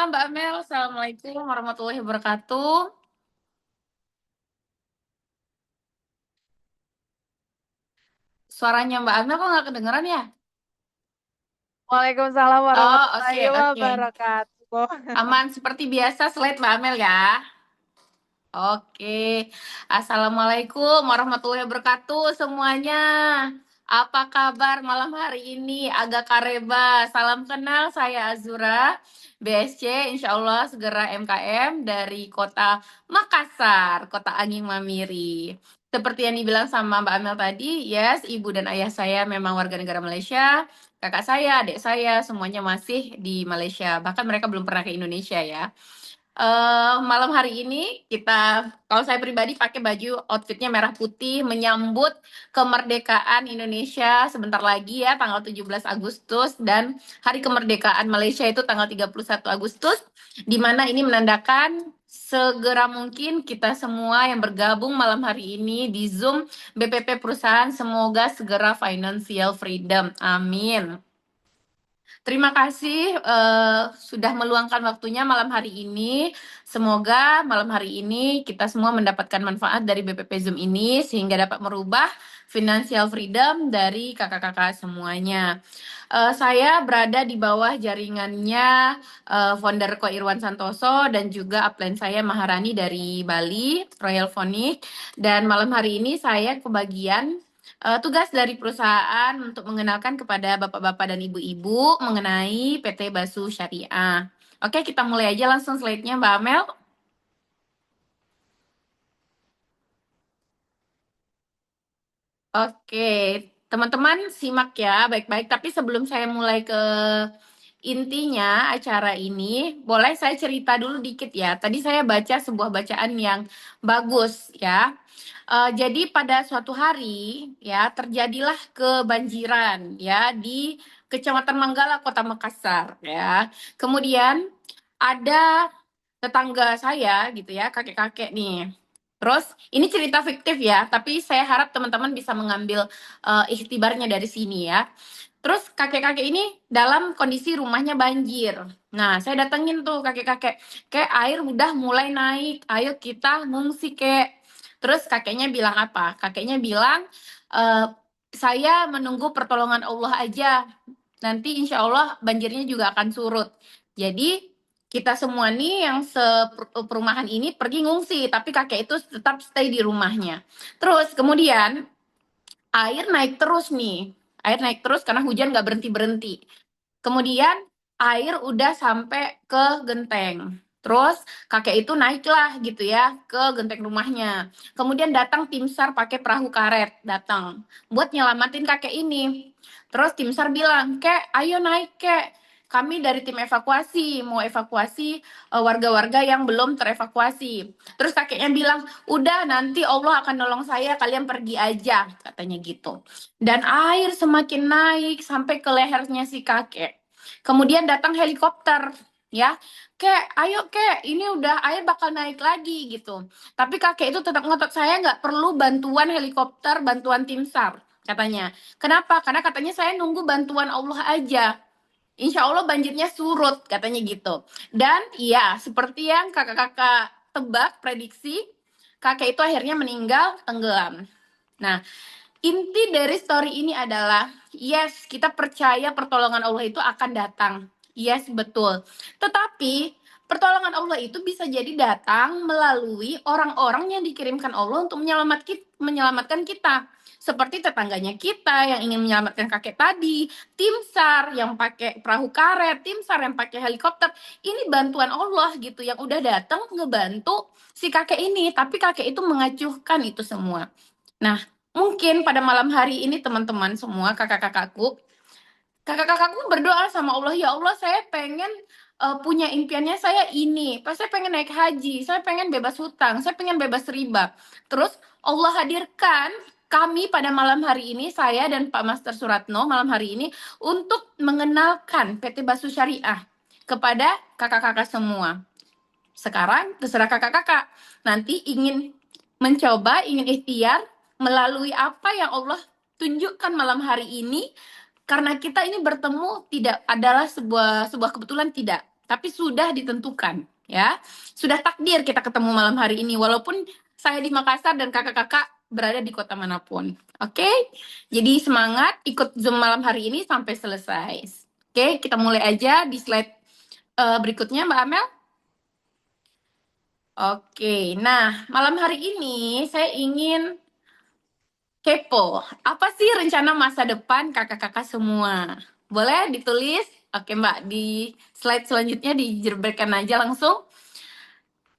Malam Mbak Amel, Assalamualaikum warahmatullahi wabarakatuh. Suaranya Mbak Amel kok nggak kedengeran ya? Waalaikumsalam Oh, warahmatullahi oke, oke. wabarakatuh. Aman, seperti biasa, slide Mbak Amel ya. Oke, Assalamualaikum warahmatullahi wabarakatuh semuanya. Apa kabar malam hari ini? Agak kareba. Salam kenal, saya Azura, BSC, insya Allah segera MKM dari kota Makassar, kota Angin Mamiri. Seperti yang dibilang sama Mbak Amel tadi, yes, ibu dan ayah saya memang warga negara Malaysia. Kakak saya, adik saya, semuanya masih di Malaysia. Bahkan mereka belum pernah ke Indonesia ya. Malam hari ini kalau saya pribadi pakai baju outfitnya merah putih menyambut kemerdekaan Indonesia sebentar lagi ya, tanggal 17 Agustus dan hari kemerdekaan Malaysia itu tanggal 31 Agustus, di mana ini menandakan segera mungkin kita semua yang bergabung malam hari ini di Zoom BPP perusahaan semoga segera financial freedom. Amin. Terima kasih sudah meluangkan waktunya malam hari ini. Semoga malam hari ini kita semua mendapatkan manfaat dari BPP Zoom ini sehingga dapat merubah financial freedom dari kakak-kakak semuanya. Saya berada di bawah jaringannya founder Ko Irwan Santoso dan juga upline saya Maharani dari Bali, Royal Phonic. Dan malam hari ini saya kebagian tugas dari perusahaan untuk mengenalkan kepada bapak-bapak dan ibu-ibu mengenai PT Basu Syariah. Oke, kita mulai aja langsung slide-nya, Mbak Amel. Oke, teman-teman simak ya baik-baik. Tapi sebelum saya mulai ke intinya acara ini, boleh saya cerita dulu dikit ya. Tadi saya baca sebuah bacaan yang bagus ya. Jadi pada suatu hari ya terjadilah kebanjiran ya di Kecamatan Manggala, Kota Makassar ya. Kemudian ada tetangga saya gitu ya, kakek-kakek nih. Terus ini cerita fiktif ya, tapi saya harap teman-teman bisa mengambil ikhtibarnya dari sini ya. Terus kakek-kakek ini dalam kondisi rumahnya banjir. Nah, saya datengin tuh kakek-kakek, kayak air udah mulai naik, ayo kita ngungsi kek. Terus kakeknya bilang apa? Kakeknya bilang, "Eh, saya menunggu pertolongan Allah aja. Nanti insya Allah banjirnya juga akan surut. Jadi kita semua nih yang seperumahan ini pergi ngungsi, tapi kakek itu tetap stay di rumahnya. Terus kemudian air naik terus nih, air naik terus karena hujan nggak berhenti-berhenti. Kemudian air udah sampai ke genteng. Terus kakek itu naiklah gitu ya ke genteng rumahnya. Kemudian datang tim SAR pakai perahu karet datang buat nyelamatin kakek ini. Terus tim SAR bilang, "Kek, ayo naik, Kek. Kami dari tim evakuasi mau evakuasi warga-warga yang belum terevakuasi." Terus kakeknya bilang, "Udah, nanti Allah akan nolong saya, kalian pergi aja," katanya gitu. Dan air semakin naik sampai ke lehernya si kakek. Kemudian datang helikopter, ya. "Kek, ayo kek, ini udah air bakal naik lagi," gitu. Tapi kakek itu tetap ngotot, "Saya nggak perlu bantuan helikopter, bantuan tim SAR," katanya. Kenapa? Karena katanya saya nunggu bantuan Allah aja. Insya Allah banjirnya surut, katanya gitu. Dan iya, seperti yang kakak-kakak tebak, prediksi, kakek itu akhirnya meninggal tenggelam. Nah, inti dari story ini adalah, yes, kita percaya pertolongan Allah itu akan datang. Yes, betul. Tetapi, pertolongan Allah itu bisa jadi datang melalui orang-orang yang dikirimkan Allah untuk menyelamatkan kita. Seperti tetangganya kita yang ingin menyelamatkan kakek tadi, tim SAR yang pakai perahu karet, tim SAR yang pakai helikopter. Ini bantuan Allah gitu yang udah datang ngebantu si kakek ini, tapi kakek itu mengacuhkan itu semua. Nah, mungkin pada malam hari ini teman-teman semua, kakak-kakakku berdoa sama Allah, "Ya Allah, saya pengen punya impiannya saya ini. Pas saya pengen naik haji, saya pengen bebas hutang, saya pengen bebas riba." Terus Allah hadirkan kami pada malam hari ini, saya dan Pak Master Suratno malam hari ini untuk mengenalkan PT Basu Syariah kepada kakak-kakak semua. Sekarang terserah kakak-kakak. Nanti ingin mencoba, ingin ikhtiar melalui apa yang Allah tunjukkan malam hari ini, karena kita ini bertemu tidak adalah sebuah kebetulan, tidak. tapi sudah ditentukan ya. Sudah takdir kita ketemu malam hari ini walaupun saya di Makassar dan kakak-kakak berada di kota manapun. Oke? Jadi semangat ikut Zoom malam hari ini sampai selesai. Oke, kita mulai aja di slide berikutnya Mbak Amel. Oke, nah malam hari ini saya ingin kepo. Apa sih rencana masa depan kakak-kakak semua? Boleh ditulis? Oke Mbak, di slide selanjutnya dijerberkan aja langsung.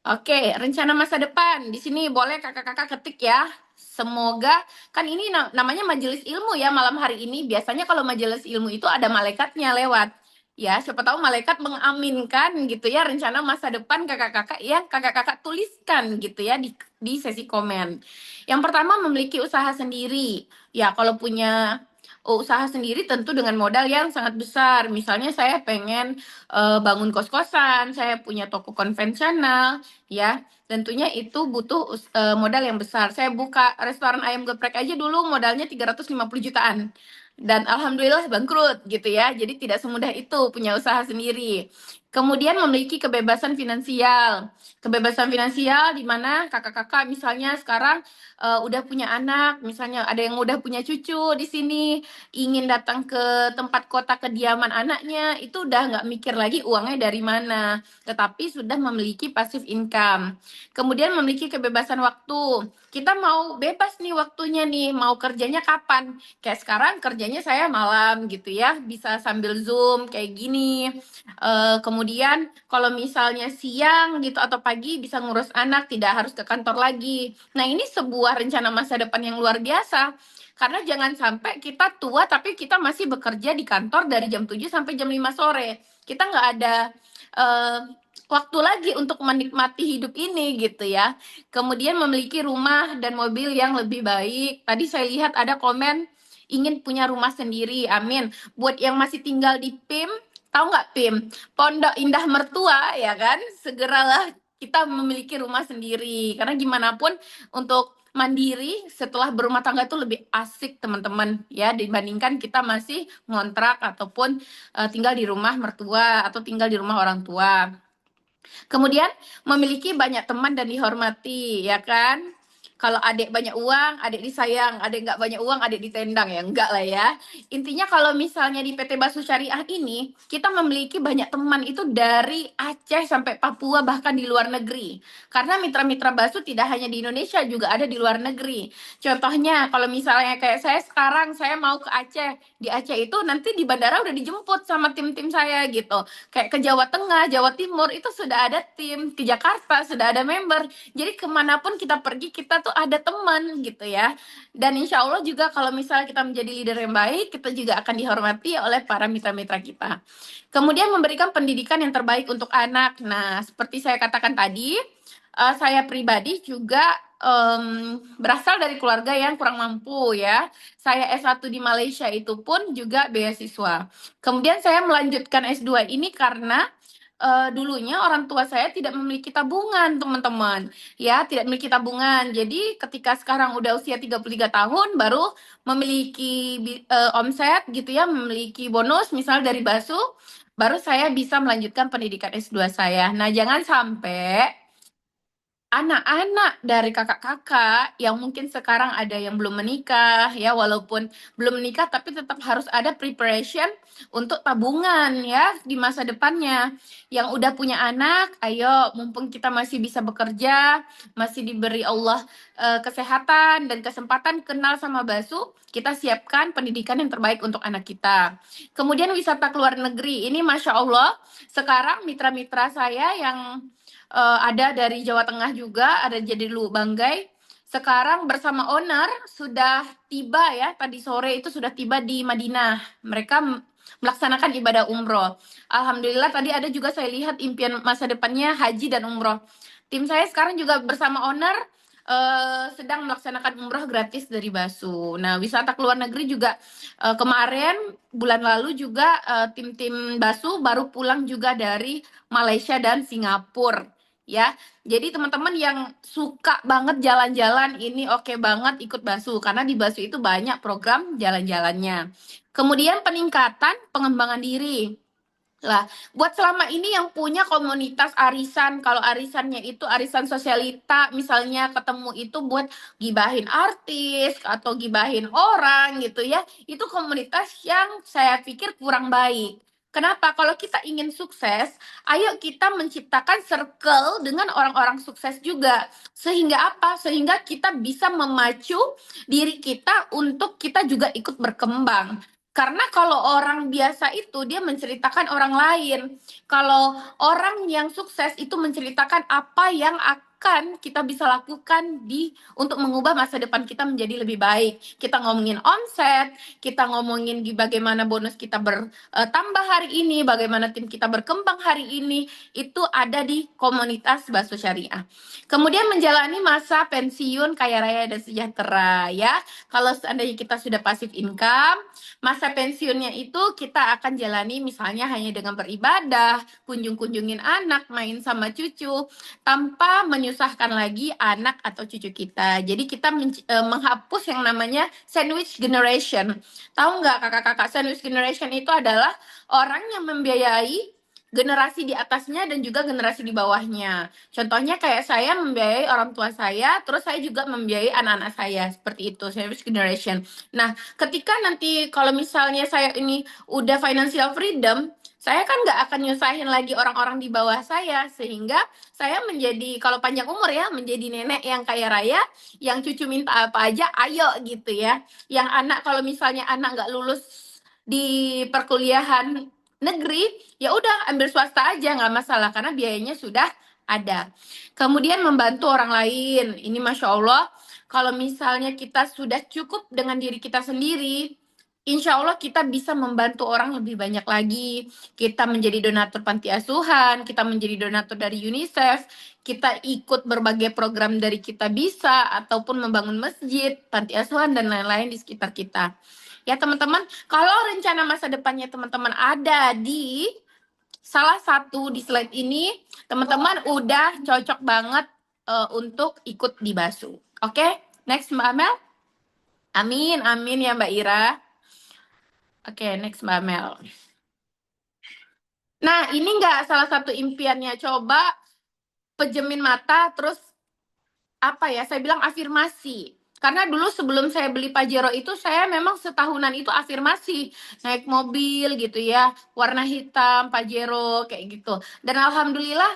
Oke, rencana masa depan. Di sini boleh kakak-kakak ketik ya. Semoga, kan ini namanya majelis ilmu ya malam hari ini. Biasanya kalau majelis ilmu itu ada malaikatnya lewat. Ya, siapa tahu malaikat mengaminkan gitu ya rencana masa depan kakak-kakak yang kakak-kakak tuliskan gitu ya di sesi komen. Yang pertama memiliki usaha sendiri. Ya, kalau punya usaha sendiri tentu dengan modal yang sangat besar. Misalnya saya pengen bangun kos-kosan, saya punya toko konvensional, ya tentunya itu butuh modal yang besar. Saya buka restoran ayam geprek aja dulu modalnya 350 jutaan dan alhamdulillah bangkrut gitu ya. Jadi tidak semudah itu punya usaha sendiri. Kemudian memiliki kebebasan finansial di mana kakak-kakak misalnya sekarang udah punya anak, misalnya ada yang udah punya cucu di sini, ingin datang ke tempat kota kediaman anaknya, itu udah nggak mikir lagi uangnya dari mana, tetapi sudah memiliki passive income. Kemudian memiliki kebebasan waktu. Kita mau bebas nih waktunya nih, mau kerjanya kapan? Kayak sekarang kerjanya saya malam gitu ya, bisa sambil Zoom kayak gini. Kemudian kalau misalnya siang gitu atau pagi bisa ngurus anak, tidak harus ke kantor lagi. Nah, ini sebuah rencana masa depan yang luar biasa. Karena jangan sampai kita tua tapi kita masih bekerja di kantor dari jam 7 sampai jam 5 sore. Kita nggak ada uh, waktu lagi untuk menikmati hidup ini gitu ya. Kemudian memiliki rumah dan mobil yang lebih baik. Tadi saya lihat ada komen ingin punya rumah sendiri. Amin. Buat yang masih tinggal di PIM, tahu nggak PIM? Pondok Indah Mertua ya kan? Segeralah kita memiliki rumah sendiri. Karena gimana pun untuk mandiri setelah berumah tangga itu lebih asik teman-teman ya dibandingkan kita masih ngontrak ataupun tinggal di rumah mertua atau tinggal di rumah orang tua. Kemudian memiliki banyak teman dan dihormati, ya kan? Kalau adik banyak uang, adik disayang. Adik nggak banyak uang, adik ditendang ya. Enggak lah ya. Intinya kalau misalnya di PT Basu Syariah ini, kita memiliki banyak teman itu dari Aceh sampai Papua, bahkan di luar negeri. Karena mitra-mitra Basu tidak hanya di Indonesia, juga ada di luar negeri. Contohnya, kalau misalnya kayak saya sekarang, saya mau ke Aceh. Di Aceh itu nanti di bandara udah dijemput sama tim-tim saya gitu. Kayak ke Jawa Tengah, Jawa Timur itu sudah ada tim, ke Jakarta sudah ada member. Jadi kemanapun kita pergi kita tuh ada teman gitu ya. Dan insya Allah juga kalau misalnya kita menjadi leader yang baik, kita juga akan dihormati oleh para mitra-mitra kita. Kemudian memberikan pendidikan yang terbaik untuk anak. Nah, seperti saya katakan tadi, saya pribadi juga berasal dari keluarga yang kurang mampu ya. Saya S1 di Malaysia itu pun juga beasiswa. Kemudian saya melanjutkan S2 ini karena dulunya orang tua saya tidak memiliki tabungan, teman-teman. Ya, tidak memiliki tabungan. Jadi ketika sekarang udah usia 33 tahun baru memiliki omset gitu ya, memiliki bonus misal dari Basu, baru saya bisa melanjutkan pendidikan S2 saya. Nah, jangan sampai anak-anak dari kakak-kakak yang mungkin sekarang ada yang belum menikah ya, walaupun belum menikah tapi tetap harus ada preparation untuk tabungan ya di masa depannya. Yang udah punya anak, ayo mumpung kita masih bisa bekerja, masih diberi Allah kesehatan dan kesempatan kenal sama Basu, kita siapkan pendidikan yang terbaik untuk anak kita. Kemudian wisata ke luar negeri, ini Masya Allah sekarang mitra-mitra saya yang ada dari Jawa Tengah juga, ada jadi Lu Banggai. Sekarang bersama owner sudah tiba ya, tadi sore itu sudah tiba di Madinah. Mereka melaksanakan ibadah umroh. Alhamdulillah tadi ada juga saya lihat impian masa depannya haji dan umroh. Tim saya sekarang juga bersama owner sedang melaksanakan umroh gratis dari Basu. Nah, wisata ke luar negeri juga kemarin bulan lalu juga tim-tim Basu baru pulang juga dari Malaysia dan Singapura ya. Jadi teman-teman yang suka banget jalan-jalan ini oke banget ikut Basu karena di Basu itu banyak program jalan-jalannya. Kemudian peningkatan pengembangan diri. Lah, buat selama ini yang punya komunitas arisan, kalau arisannya itu arisan sosialita, misalnya ketemu itu buat gibahin artis atau gibahin orang gitu ya, itu komunitas yang saya pikir kurang baik. Kenapa? Kalau kita ingin sukses, ayo kita menciptakan circle dengan orang-orang sukses juga. Sehingga apa? Sehingga kita bisa memacu diri kita untuk kita juga ikut berkembang. Karena kalau orang biasa itu dia menceritakan orang lain. Kalau orang yang sukses itu menceritakan apa yang akan kita bisa lakukan untuk mengubah masa depan kita menjadi lebih baik. Kita ngomongin omset, kita ngomongin bagaimana bonus kita bertambah hari ini, bagaimana tim kita berkembang hari ini, itu ada di komunitas Bakso Syariah. Kemudian menjalani masa pensiun kaya raya dan sejahtera ya. Kalau seandainya kita sudah pasif income, masa pensiunnya itu kita akan jalani misalnya hanya dengan beribadah, kunjung-kunjungin anak, main sama cucu, tanpa menyusahkan lagi anak atau cucu kita. Jadi kita menghapus yang namanya sandwich generation. Tahu nggak kakak-kakak, sandwich generation itu adalah orang yang membiayai generasi di atasnya dan juga generasi di bawahnya. Contohnya kayak saya membiayai orang tua saya, terus saya juga membiayai anak-anak saya. Seperti itu, sandwich generation. Nah, ketika nanti kalau misalnya saya ini udah financial freedom, saya kan nggak akan nyusahin lagi orang-orang di bawah saya, sehingga saya menjadi, kalau panjang umur ya, menjadi nenek yang kaya raya, yang cucu minta apa aja, ayo gitu ya. Yang anak, kalau misalnya anak nggak lulus di perkuliahan negeri, ya udah ambil swasta aja, nggak masalah, karena biayanya sudah ada. Kemudian membantu orang lain, ini Masya Allah, kalau misalnya kita sudah cukup dengan diri kita sendiri, insya Allah kita bisa membantu orang lebih banyak lagi. Kita menjadi donatur panti asuhan, kita menjadi donatur dari UNICEF, kita ikut berbagai program dari Kita Bisa, ataupun membangun masjid, panti asuhan, dan lain-lain di sekitar kita. Ya teman-teman, kalau rencana masa depannya teman-teman ada di salah satu di slide ini, teman-teman udah cocok banget untuk ikut di BASU. Oke, next Mbak Amel. Amin, amin ya Mbak Ira. Oke, next Mbak Amel. Nah, ini nggak salah satu impiannya. Coba pejemin mata, terus apa ya, saya bilang afirmasi. Karena dulu sebelum saya beli Pajero itu, saya memang setahunan itu afirmasi. Naik mobil gitu ya, warna hitam, Pajero, kayak gitu. Dan alhamdulillah,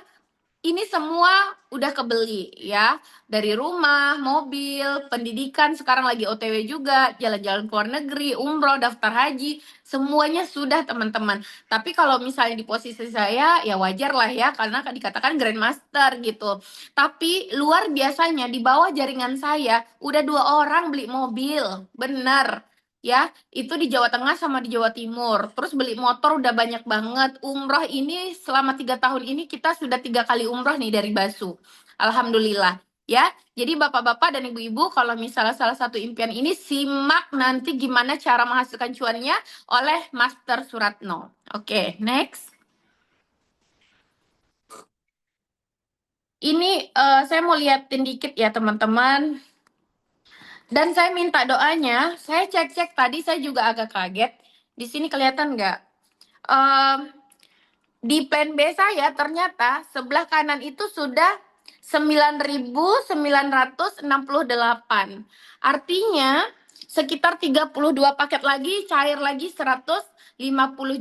ini semua udah kebeli ya. Dari rumah, mobil, pendidikan, sekarang lagi OTW juga, jalan-jalan ke luar negeri, umroh, daftar haji, semuanya sudah teman-teman. Tapi kalau misalnya di posisi saya, ya wajar lah ya, karena dikatakan grandmaster gitu. Tapi luar biasanya di bawah jaringan saya, udah 2 orang beli mobil, bener. Ya, itu di Jawa Tengah sama di Jawa Timur. Terus beli motor udah banyak banget. Umroh ini selama 3 tahun ini kita sudah 3 kali umroh nih dari Basu. Alhamdulillah. Ya, jadi bapak-bapak dan ibu-ibu, kalau misalnya salah satu impian ini, simak nanti gimana cara menghasilkan cuannya oleh Master Suratno. Oke, next. Ini saya mau liatin dikit ya teman-teman. Dan saya minta doanya. Saya cek-cek tadi, saya juga agak kaget. Di sini kelihatan nggak? Di plan B saya ternyata sebelah kanan itu sudah 9.968. Artinya sekitar 32 paket lagi, cair lagi 150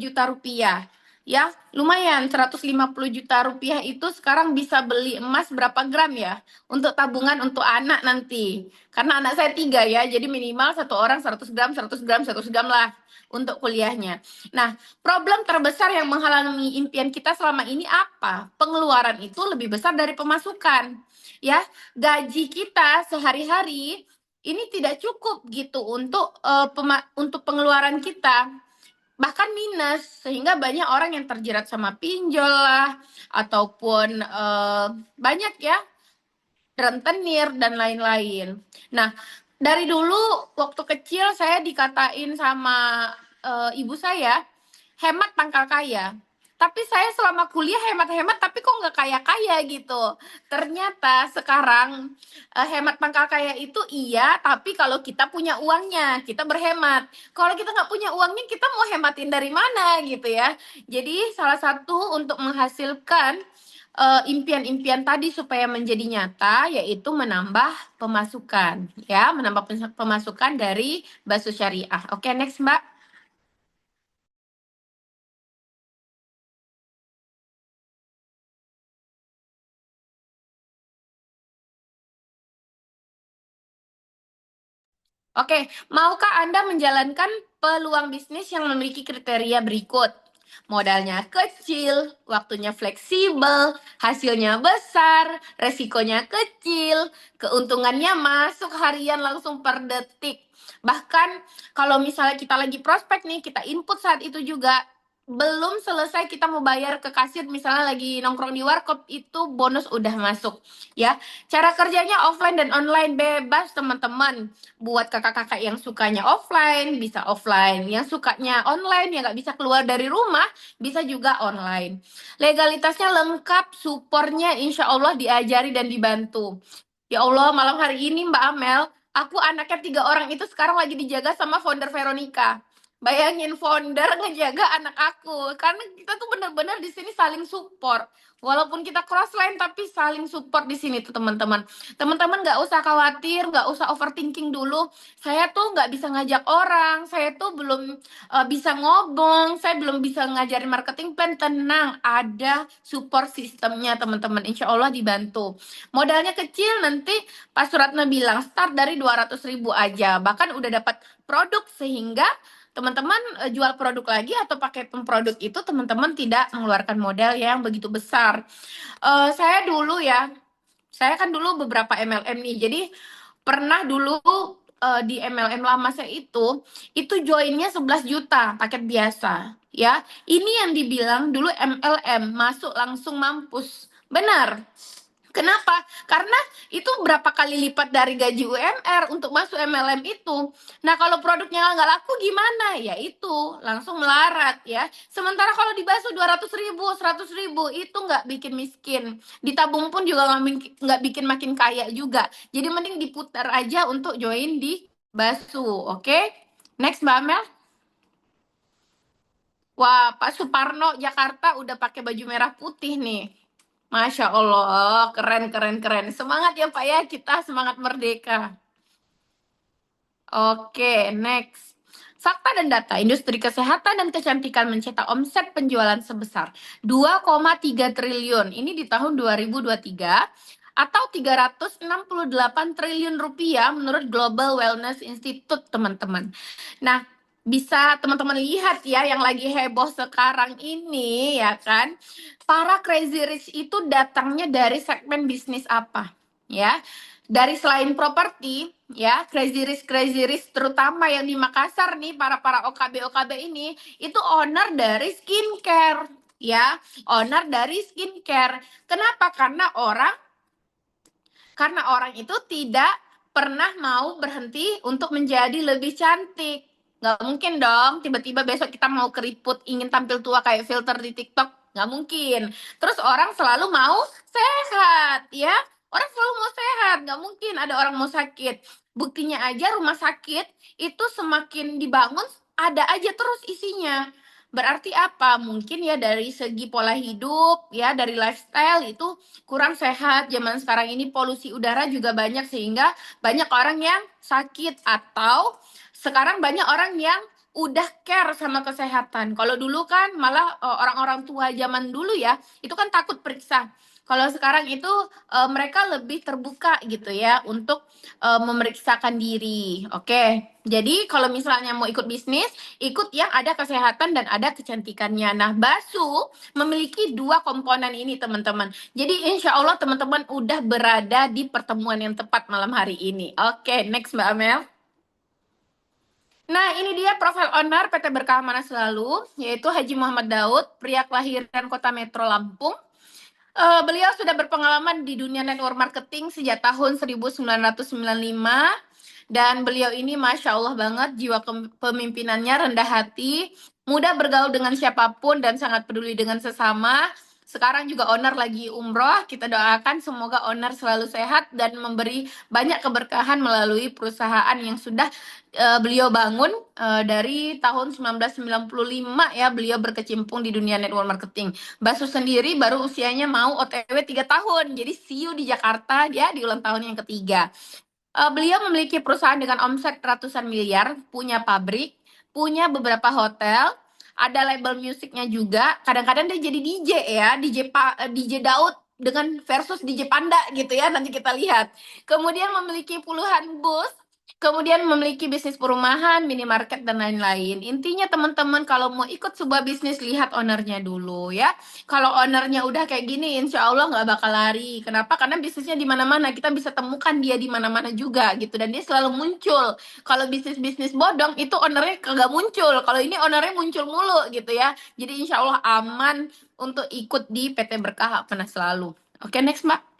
juta rupiah. Ya, lumayan 150 juta rupiah itu sekarang bisa beli emas berapa gram ya? Untuk tabungan untuk anak nanti. Karena anak saya 3 ya, jadi minimal satu orang 100 gram, 100 gram, 100 gram lah untuk kuliahnya. Nah, problem terbesar yang menghalangi impian kita selama ini apa? Pengeluaran itu lebih besar dari pemasukan. Ya, gaji kita sehari-hari ini tidak cukup gitu untuk pengeluaran kita. Bahkan minus, sehingga banyak orang yang terjerat sama pinjol lah, ataupun banyak ya, rentenir dan lain-lain. Nah, dari dulu waktu kecil saya dikatain sama ibu saya, hemat pangkal kaya. Tapi saya selama kuliah hemat-hemat, tapi kok nggak kaya-kaya gitu. Ternyata sekarang hemat pangkal kaya itu iya, tapi kalau kita punya uangnya, kita berhemat. Kalau kita nggak punya uangnya, kita mau hematin dari mana gitu ya. Jadi salah satu untuk menghasilkan impian-impian tadi supaya menjadi nyata, yaitu menambah pemasukan, ya, menambah pemasukan dari Basu Syariah. Oke, next Mbak. Oke, maukah Anda menjalankan peluang bisnis yang memiliki kriteria berikut? Modalnya kecil, waktunya fleksibel, hasilnya besar, resikonya kecil, keuntungannya masuk harian langsung per detik. Bahkan kalau misalnya kita lagi prospek nih, kita input saat itu juga, belum selesai kita mau bayar ke kasir, misalnya lagi nongkrong di warkop, itu bonus udah masuk. Ya, cara kerjanya offline dan online bebas teman-teman. Buat kakak-kakak yang sukanya offline, bisa offline. Yang sukanya online, yang nggak bisa keluar dari rumah, bisa juga online. Legalitasnya lengkap, supportnya insya Allah diajari dan dibantu. Ya Allah, malam hari ini Mbak Amel, aku anaknya 3 orang itu sekarang lagi dijaga sama founder Veronica. Bayangin founder ngejaga anak aku, karena kita tuh bener-bener di sini saling support. Walaupun kita crossline tapi saling support di sini tuh teman-teman. Teman-teman nggak usah khawatir, nggak usah overthinking dulu. Saya tuh nggak bisa ngajak orang, saya tuh belum bisa ngomong, saya belum bisa ngajarin marketing plan. Tenang, ada support sistemnya teman-teman. Insya Allah dibantu. Modalnya kecil, nanti Pak Suratna bilang start dari 200.000 aja. Bahkan udah dapat produk, sehingga teman-teman jual produk lagi atau pakai pemproduk itu, teman-teman tidak mengeluarkan modal yang begitu besar. Saya dulu ya, saya kan dulu beberapa MLM nih, jadi pernah dulu di MLM lama saya itu joinnya 11 juta paket biasa. Ya, ini yang dibilang dulu MLM masuk langsung mampus. Benar. Kenapa? Karena itu berapa kali lipat dari gaji UMR untuk masuk MLM itu. Nah, kalau produknya nggak laku gimana? Ya itu, langsung melarat ya. Sementara kalau dibasuh 200.000, 100.000, itu nggak bikin miskin. Ditabung pun juga nggak bikin makin kaya juga. Jadi mending diputar aja untuk join di Basu, oke? Next, Mbak Amel. Wah, Pak Suparno Jakarta udah pakai baju merah putih nih. Masya Allah, keren, keren, keren. Semangat ya Pak ya, kita semangat merdeka. Oke, next. Fakta dan data, industri kesehatan dan kecantikan mencetak omset penjualan sebesar 2,3 triliun. Ini di tahun 2023 atau 368 triliun rupiah menurut Global Wellness Institute, teman-teman. Nah, bisa teman-teman lihat ya, yang lagi heboh sekarang ini ya kan, para crazy rich itu datangnya dari segmen bisnis apa? Ya, dari selain properti, ya, crazy rich terutama yang di Makassar nih, para OKB ini, itu owner dari skincare, ya, owner dari skincare. Kenapa? Karena orang itu tidak pernah mau berhenti untuk menjadi lebih cantik. Nggak mungkin dong, tiba-tiba besok kita mau keriput, ingin tampil tua kayak filter di TikTok. Nggak mungkin. Terus orang selalu mau sehat, ya. Orang selalu mau sehat, nggak mungkin ada orang mau sakit. Buktinya aja rumah sakit itu semakin dibangun, ada aja terus isinya. Berarti apa? Mungkin ya dari segi pola hidup, ya dari lifestyle itu kurang sehat. Zaman sekarang ini polusi udara juga banyak, sehingga banyak orang yang sakit, atau sekarang banyak orang yang udah care sama kesehatan. Kalau dulu kan malah orang-orang tua zaman dulu ya, itu kan takut periksa. Kalau sekarang itu mereka lebih terbuka gitu ya untuk memeriksakan diri. Oke. Jadi kalau misalnya mau ikut bisnis, ikut yang ada kesehatan dan ada kecantikannya. Nah, Basu memiliki 2 komponen ini, teman-teman. Jadi insya Allah teman-teman udah berada di pertemuan yang tepat malam hari ini. Oke, next Mbak Amel. Nah, ini dia profil owner PT Berkah Mana Selalu, yaitu Haji Muhammad Daud, pria kelahiran Kota Metro Lampung. Beliau sudah berpengalaman di dunia network marketing sejak tahun 1995, dan beliau ini Masya Allah banget, jiwa pemimpinannya rendah hati, mudah bergaul dengan siapapun dan sangat peduli dengan sesama. Sekarang juga owner lagi umroh, kita doakan semoga owner selalu sehat dan memberi banyak keberkahan melalui perusahaan yang sudah beliau bangun dari tahun 1995 ya, beliau berkecimpung di dunia network marketing. Basu sendiri baru usianya mau OTW 3 tahun, jadi see you di Jakarta ya di ulang tahun yang ketiga. Beliau memiliki perusahaan dengan omset ratusan miliar, punya pabrik, punya beberapa hotel, ada label musiknya juga. Kadang-kadang dia jadi DJ ya, DJ Daud dengan versus DJ Panda gitu ya, nanti kita lihat. Kemudian memiliki puluhan bus, kemudian memiliki bisnis perumahan, minimarket dan lain-lain. Intinya teman-teman kalau mau ikut sebuah bisnis lihat ownernya dulu ya. Kalau ownernya udah kayak gini, insya Allah nggak bakal lari. Kenapa? Karena bisnisnya di mana-mana. Kita bisa temukan dia di mana-mana juga gitu. Dan dia selalu muncul. Kalau bisnis-bisnis bodong itu ownernya kagak muncul. Kalau ini ownernya muncul mulu gitu ya. Jadi insya Allah aman untuk ikut di PT Berkah Pernah Selalu. Oke, next Mbak.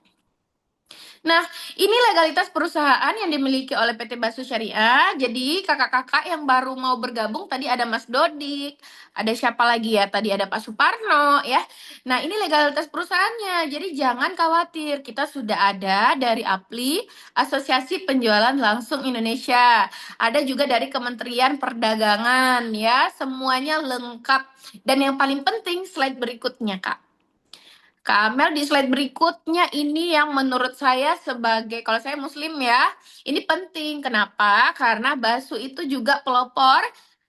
Nah, ini legalitas perusahaan yang dimiliki oleh PT Basu Syariah. Jadi kakak-kakak yang baru mau bergabung tadi ada Mas Dodik, ada siapa lagi ya? Tadi ada Pak Suparno ya. Nah, ini legalitas perusahaannya. Jadi jangan khawatir, kita sudah ada dari APLI, Asosiasi Penjualan Langsung Indonesia. Ada juga dari Kementerian Perdagangan ya. Semuanya lengkap. Dan yang paling penting slide berikutnya, Kak. Kak Amel di slide berikutnya ini yang menurut saya sebagai, kalau saya muslim ya, ini penting. Kenapa? Karena Basu itu juga pelopor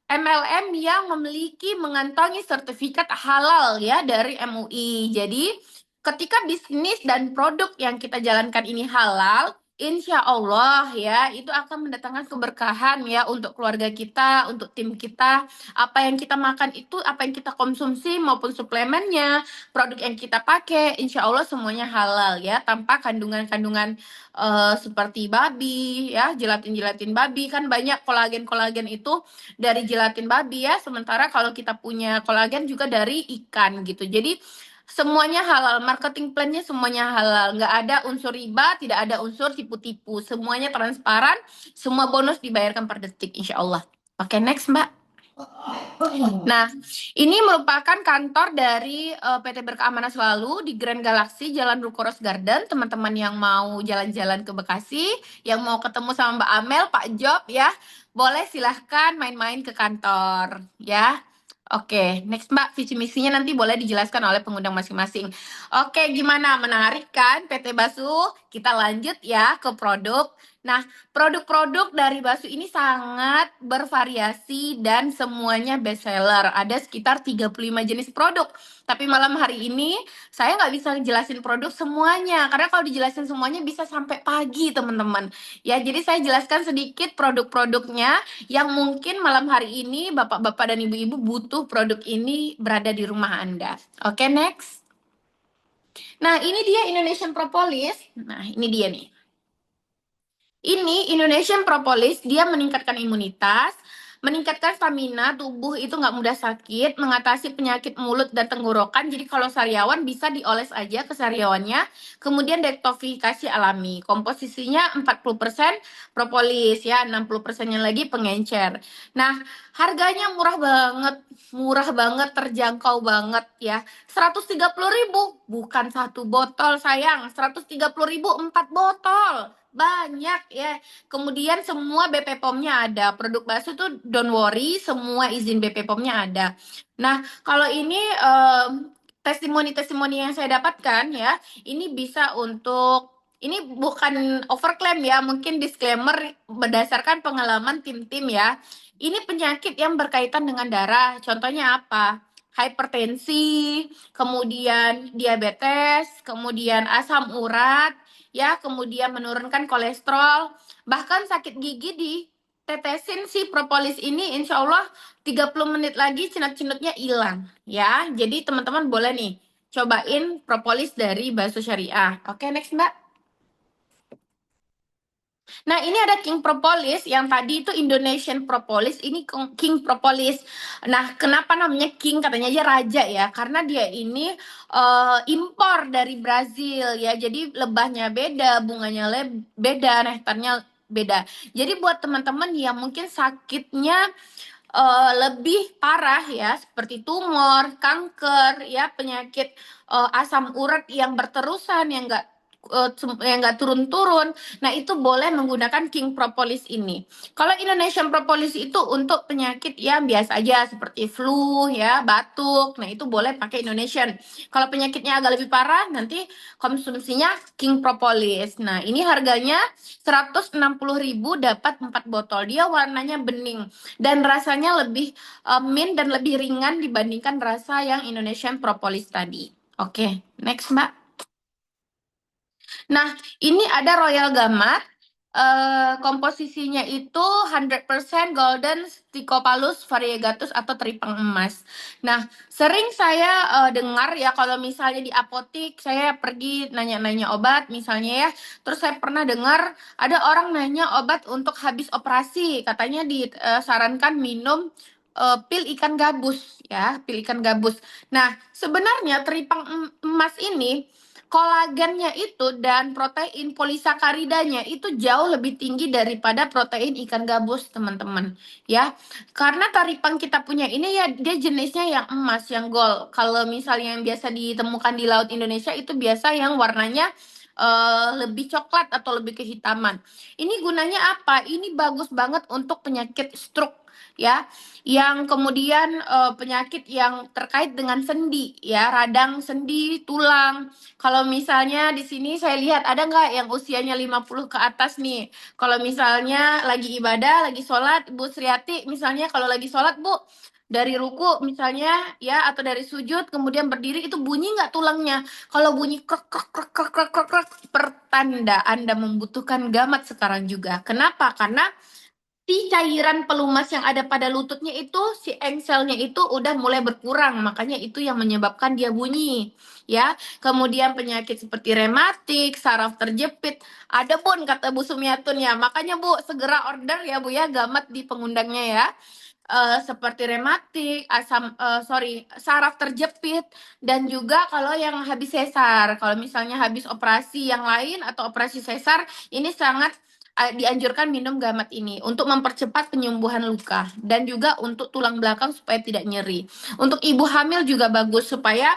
MLM yang memiliki mengantongi sertifikat halal ya dari MUI. Jadi ketika bisnis dan produk yang kita jalankan ini halal, insya Allah ya itu akan mendatangkan keberkahan ya untuk keluarga kita, untuk tim kita. Apa yang kita makan itu, apa yang kita konsumsi maupun suplemennya, produk yang kita pakai, insya Allah semuanya halal ya, tanpa kandungan-kandungan seperti babi ya, gelatin-gelatin babi, kan banyak kolagen-kolagen itu dari gelatin babi ya, sementara kalau kita punya kolagen juga dari ikan gitu. Jadi semuanya halal, marketing plan-nya semuanya halal, nggak ada unsur riba, tidak ada unsur tipu-tipu, semuanya transparan, semua bonus dibayarkan per detik insya Allah. Oke, next Mbak. Nah, ini merupakan kantor dari PT Berkah Amanah Selalu di Grand Galaxy Jalan Ruko Rose Garden. Teman-teman yang mau jalan-jalan ke Bekasi, yang mau ketemu sama Mbak Amel, Pak Job ya, boleh silahkan main-main ke kantor ya. Oke, next Mbak, visi misinya nanti boleh dijelaskan oleh pengundang masing-masing. Oke, gimana? Menarik kan PT Basu? Kita lanjut ya ke produk. Nah, produk-produk dari Basu ini sangat bervariasi dan semuanya best seller. Ada sekitar 35 jenis produk. Tapi malam hari ini saya nggak bisa jelasin produk semuanya. Karena kalau dijelasin semuanya bisa sampai pagi teman-teman. Ya, jadi saya jelaskan sedikit produk-produknya yang mungkin malam hari ini Bapak-Bapak dan Ibu-Ibu butuh produk ini berada di rumah Anda. Oke, next. Nah, ini dia Indonesian Propolis. Nah, ini dia nih. Ini Indonesian Propolis, dia meningkatkan imunitas, meningkatkan stamina, tubuh itu nggak mudah sakit, mengatasi penyakit mulut dan tenggorokan. Jadi kalau sariawan bisa dioles aja ke sariawannya. Kemudian detoksifikasi alami. Komposisinya 40% propolis ya, 60%-nya lagi pengencer. Nah, harganya murah banget, terjangkau banget ya. 130.000, bukan satu botol sayang, 130.000 4 botol. Banyak ya. Kemudian semua BP POM-nya ada. Produk Basu tuh don't worry, semua izin BP POM-nya ada. Nah, kalau ini testimoni-testimoni yang saya dapatkan ya, ini bisa untuk, ini bukan overclaim ya, mungkin disclaimer berdasarkan pengalaman tim-tim ya. Ini penyakit yang berkaitan dengan darah. Contohnya apa? Hipertensi, kemudian diabetes, kemudian asam urat, ya, kemudian menurunkan kolesterol, bahkan sakit gigi ditetesin si propolis ini, insya Allah 30 menit lagi cenut-cenutnya hilang ya. Jadi teman-teman boleh nih cobain propolis dari Basu Syariah. Oke, next Mbak. Nah, ini ada King Propolis, yang tadi itu Indonesian Propolis, ini King Propolis. Nah, kenapa namanya King? Katanya aja raja ya, karena dia ini impor dari Brazil ya. Jadi lebahnya beda, bunganya beda, nektarnya beda. Jadi buat teman-teman yang mungkin sakitnya lebih parah ya, seperti tumor, kanker, ya penyakit asam urat yang berterusan yang nggak turun-turun. Nah, itu boleh menggunakan King Propolis ini. Kalau Indonesian Propolis itu untuk penyakit yang biasa aja seperti flu ya, batuk. Nah, itu boleh pakai Indonesian. Kalau penyakitnya agak lebih parah, nanti konsumsinya King Propolis. Nah, ini harganya 160.000 dapat 4 botol. Dia warnanya bening dan rasanya lebih mint dan lebih ringan dibandingkan rasa yang Indonesian Propolis tadi. Oke, next Mbak. Nah, ini ada Royal Gamma. Komposisinya itu 100% golden Stichopalus variegatus atau teripang emas. Nah, sering saya dengar ya kalau misalnya di apotik saya pergi nanya-nanya obat misalnya ya, terus saya pernah dengar ada orang nanya obat untuk habis operasi, katanya disarankan minum pil ikan gabus ya, pil ikan gabus. Nah, sebenarnya teripang emas ini kolagennya itu dan protein polisakaridanya itu jauh lebih tinggi daripada protein ikan gabus, teman-teman. Ya, karena taripang kita punya ini ya dia jenisnya yang emas, yang gold. Kalau misalnya yang biasa ditemukan di laut Indonesia itu biasa yang warnanya lebih coklat atau lebih kehitaman. Ini gunanya apa? Ini bagus banget untuk penyakit stroke ya, yang kemudian penyakit yang terkait dengan sendi ya, radang sendi, tulang. Kalau misalnya di sini saya lihat ada nggak yang usianya 50 ke atas nih. Kalau misalnya lagi ibadah, lagi sholat, Bu Sriati, misalnya kalau lagi sholat Bu, dari ruku misalnya ya atau dari sujud kemudian berdiri itu bunyi nggak tulangnya? Kalau bunyi krek krek krek krek krek krek, krek, pertanda Anda membutuhkan gamat sekarang juga. Kenapa? Karena si cairan pelumas yang ada pada lututnya itu, si engselnya itu udah mulai berkurang, makanya itu yang menyebabkan dia bunyi, ya. Kemudian penyakit seperti rematik, saraf terjepit, ada pun kata Bu Sumiatun ya, makanya Bu segera order ya Bu ya, gamat di pengundangnya ya. Seperti rematik, saraf terjepit, dan juga kalau yang habis sesar, kalau misalnya habis operasi yang lain atau operasi sesar, ini sangat dianjurkan minum gamat ini untuk mempercepat penyembuhan luka dan juga untuk tulang belakang supaya tidak nyeri. Untuk ibu hamil juga bagus supaya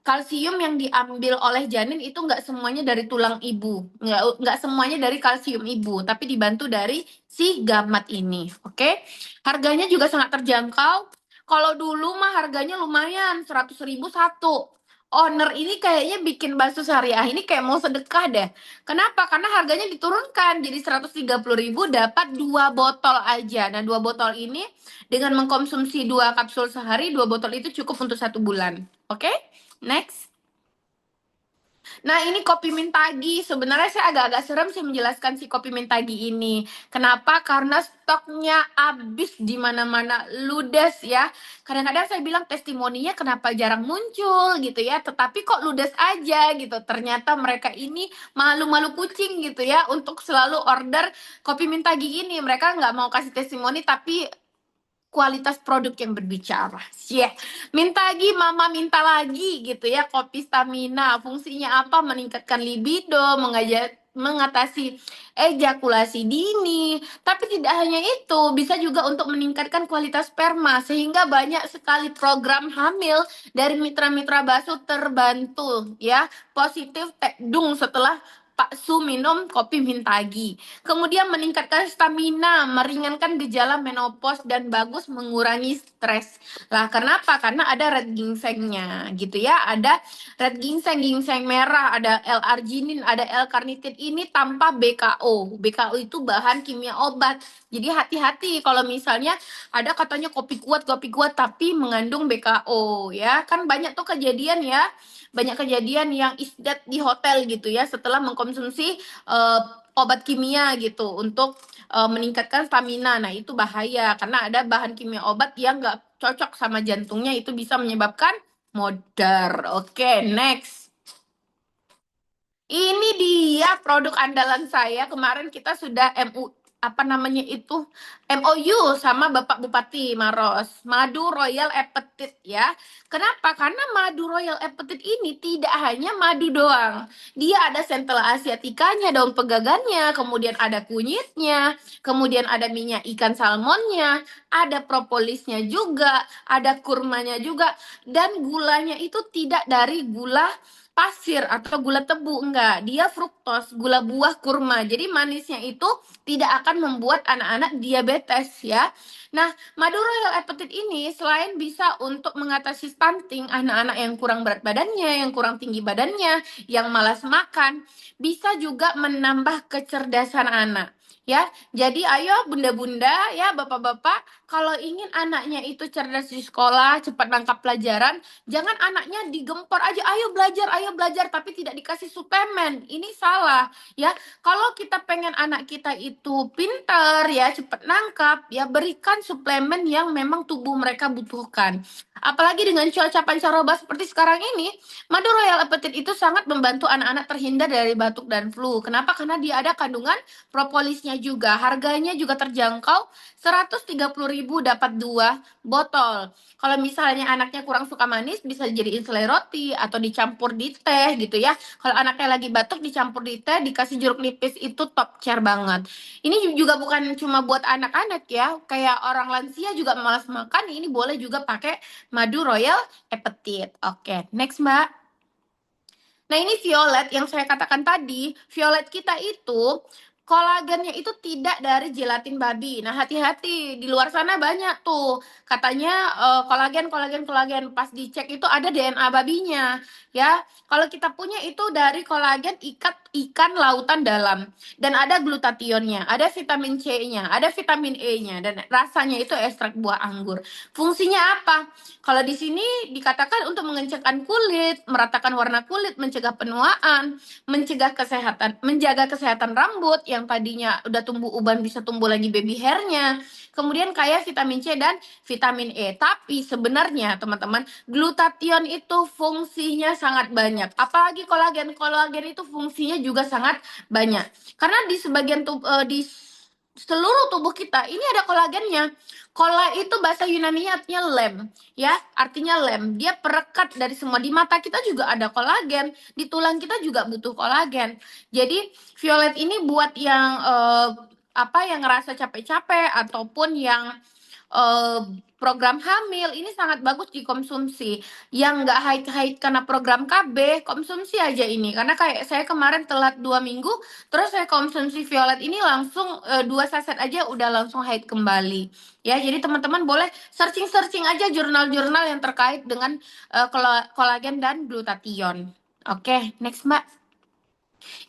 kalsium yang diambil oleh janin itu nggak semuanya dari tulang ibu, nggak semuanya dari kalsium ibu, tapi dibantu dari si gamat ini. Oke, harganya juga sangat terjangkau. Kalau dulu mah harganya lumayan, 100.000 satu. Owner ini kayaknya bikin bakso syariah ini kayak mau sedekah deh. Kenapa? Karena harganya diturunkan jadi 130.000 dapat 2 botol aja. Nah, 2 botol ini dengan mengkonsumsi 2 kapsul sehari, 2 botol itu cukup untuk 1 bulan. Oke? Next. Nah, ini kopi Mintagi. Sebenarnya saya agak-agak serem sih menjelaskan si kopi Mintagi ini. Kenapa? Karena stoknya habis di mana-mana, ludes ya. Kadang-kadang saya bilang testimoninya kenapa jarang muncul gitu ya, tetapi kok ludes aja gitu. Ternyata mereka ini malu-malu kucing gitu ya untuk selalu order kopi Mintagi ini. Mereka nggak mau kasih testimoni tapi kualitas produk yang berbicara. Yeah. Minta lagi, mama minta lagi gitu ya. Kopi stamina, fungsinya apa? Meningkatkan libido, mengatasi ejakulasi dini. Tapi tidak hanya itu, bisa juga untuk meningkatkan kualitas sperma sehingga banyak sekali program hamil dari mitra-mitra basuh terbantu ya. Positif tekdung setelah Pak Su minum kopi Mintagi. Kemudian meningkatkan stamina, meringankan gejala menopause dan bagus mengurangi stres. Lah, kenapa? Karena ada red ginsengnya gitu ya. Ada red ginseng, ginseng merah, ada L-arginin, ada L-carnitin ini tanpa BKO. BKO itu bahan kimia obat. Jadi hati-hati kalau misalnya ada katanya kopi kuat tapi mengandung BKO ya. Kan banyak tuh kejadian ya. Banyak kejadian yang isdat di hotel gitu ya setelah mengkonsumsi obat kimia gitu untuk meningkatkan stamina. Nah, itu bahaya karena ada bahan kimia obat yang nggak cocok sama jantungnya, itu bisa menyebabkan modar. Oke, next. Ini dia produk andalan saya. Kemarin kita sudah apa namanya itu, MOU sama Bapak Bupati Maros, Madu Royal Appetite ya. Kenapa? Karena madu Royal Appetite ini tidak hanya madu doang. Dia ada Centella asiaticanya, daun pegagannya, kemudian ada kunyitnya, kemudian ada minyak ikan salmonnya, ada propolisnya juga, ada kurmanya juga, dan gulanya itu tidak dari gula pasir atau gula tebu, enggak, dia fruktos, gula buah kurma. Jadi manisnya itu tidak akan membuat anak-anak diabetes ya. Nah, madu Royal Appetite ini selain bisa untuk mengatasi stunting, anak-anak yang kurang berat badannya, yang kurang tinggi badannya, yang malas makan, bisa juga menambah kecerdasan anak. Ya, jadi ayo bunda-bunda ya, bapak-bapak, kalau ingin anaknya itu cerdas di sekolah, cepat nangkap pelajaran, jangan anaknya digempor aja, ayo belajar, tapi tidak dikasih suplemen. Ini salah ya. Kalau kita pengen anak kita itu pintar ya, cepat nangkap ya, berikan suplemen yang memang tubuh mereka butuhkan. Apalagi dengan cuaca pancaroba seperti sekarang ini, madu Royal Appetite itu sangat membantu anak-anak terhindar dari batuk dan flu. Kenapa? Karena dia ada kandungan propolisnya juga. Harganya juga terjangkau, 130.000 dapat 2 botol. Kalau misalnya anaknya kurang suka manis, bisa dijadiin selai roti atau dicampur di teh gitu ya. Kalau anaknya lagi batuk, dicampur di teh, dikasih jeruk nipis, itu top chair banget. Ini juga bukan cuma buat anak-anak ya, kayak orang lansia juga malas makan, ini boleh juga pakai madu Royal Appetite. Oke, next Mbak. Nah, ini violet yang saya katakan tadi, violet kita itu kolagennya itu tidak dari gelatin babi. Nah, hati-hati, di luar sana banyak tuh katanya kolagen. Pas dicek itu ada DNA babinya, ya. Kalau kita punya itu dari kolagen ikan lautan dalam, dan ada glutationnya, ada vitamin C-nya, ada vitamin E-nya, dan rasanya itu ekstrak buah anggur. Fungsinya apa? Kalau di sini dikatakan untuk mengencangkan kulit, meratakan warna kulit, mencegah penuaan, menjaga kesehatan rambut yang tadinya udah tumbuh uban bisa tumbuh lagi baby hairnya. Kemudian kaya vitamin C dan vitamin E. Tapi sebenarnya teman-teman, glutathione itu fungsinya sangat banyak. Apalagi kolagen. Kolagen itu fungsinya juga sangat banyak. Karena di sebagian di seluruh tubuh kita ini ada kolagennya. Kola itu bahasa Yunani artinya lem, ya, artinya lem. Dia perekat dari semua. Di mata kita juga ada kolagen, di tulang kita juga butuh kolagen. Jadi violet ini buat yang yang ngerasa capek-capek ataupun yang program hamil, ini sangat bagus dikonsumsi. Yang nggak haid-haid karena program KB, konsumsi aja ini. Karena kayak saya kemarin telat 2 minggu, terus saya konsumsi violet ini langsung 2 saset aja udah langsung haid kembali. Ya, jadi teman-teman boleh searching aja jurnal-jurnal yang terkait dengan kolagen dan glutathione. Oke, next Mbak.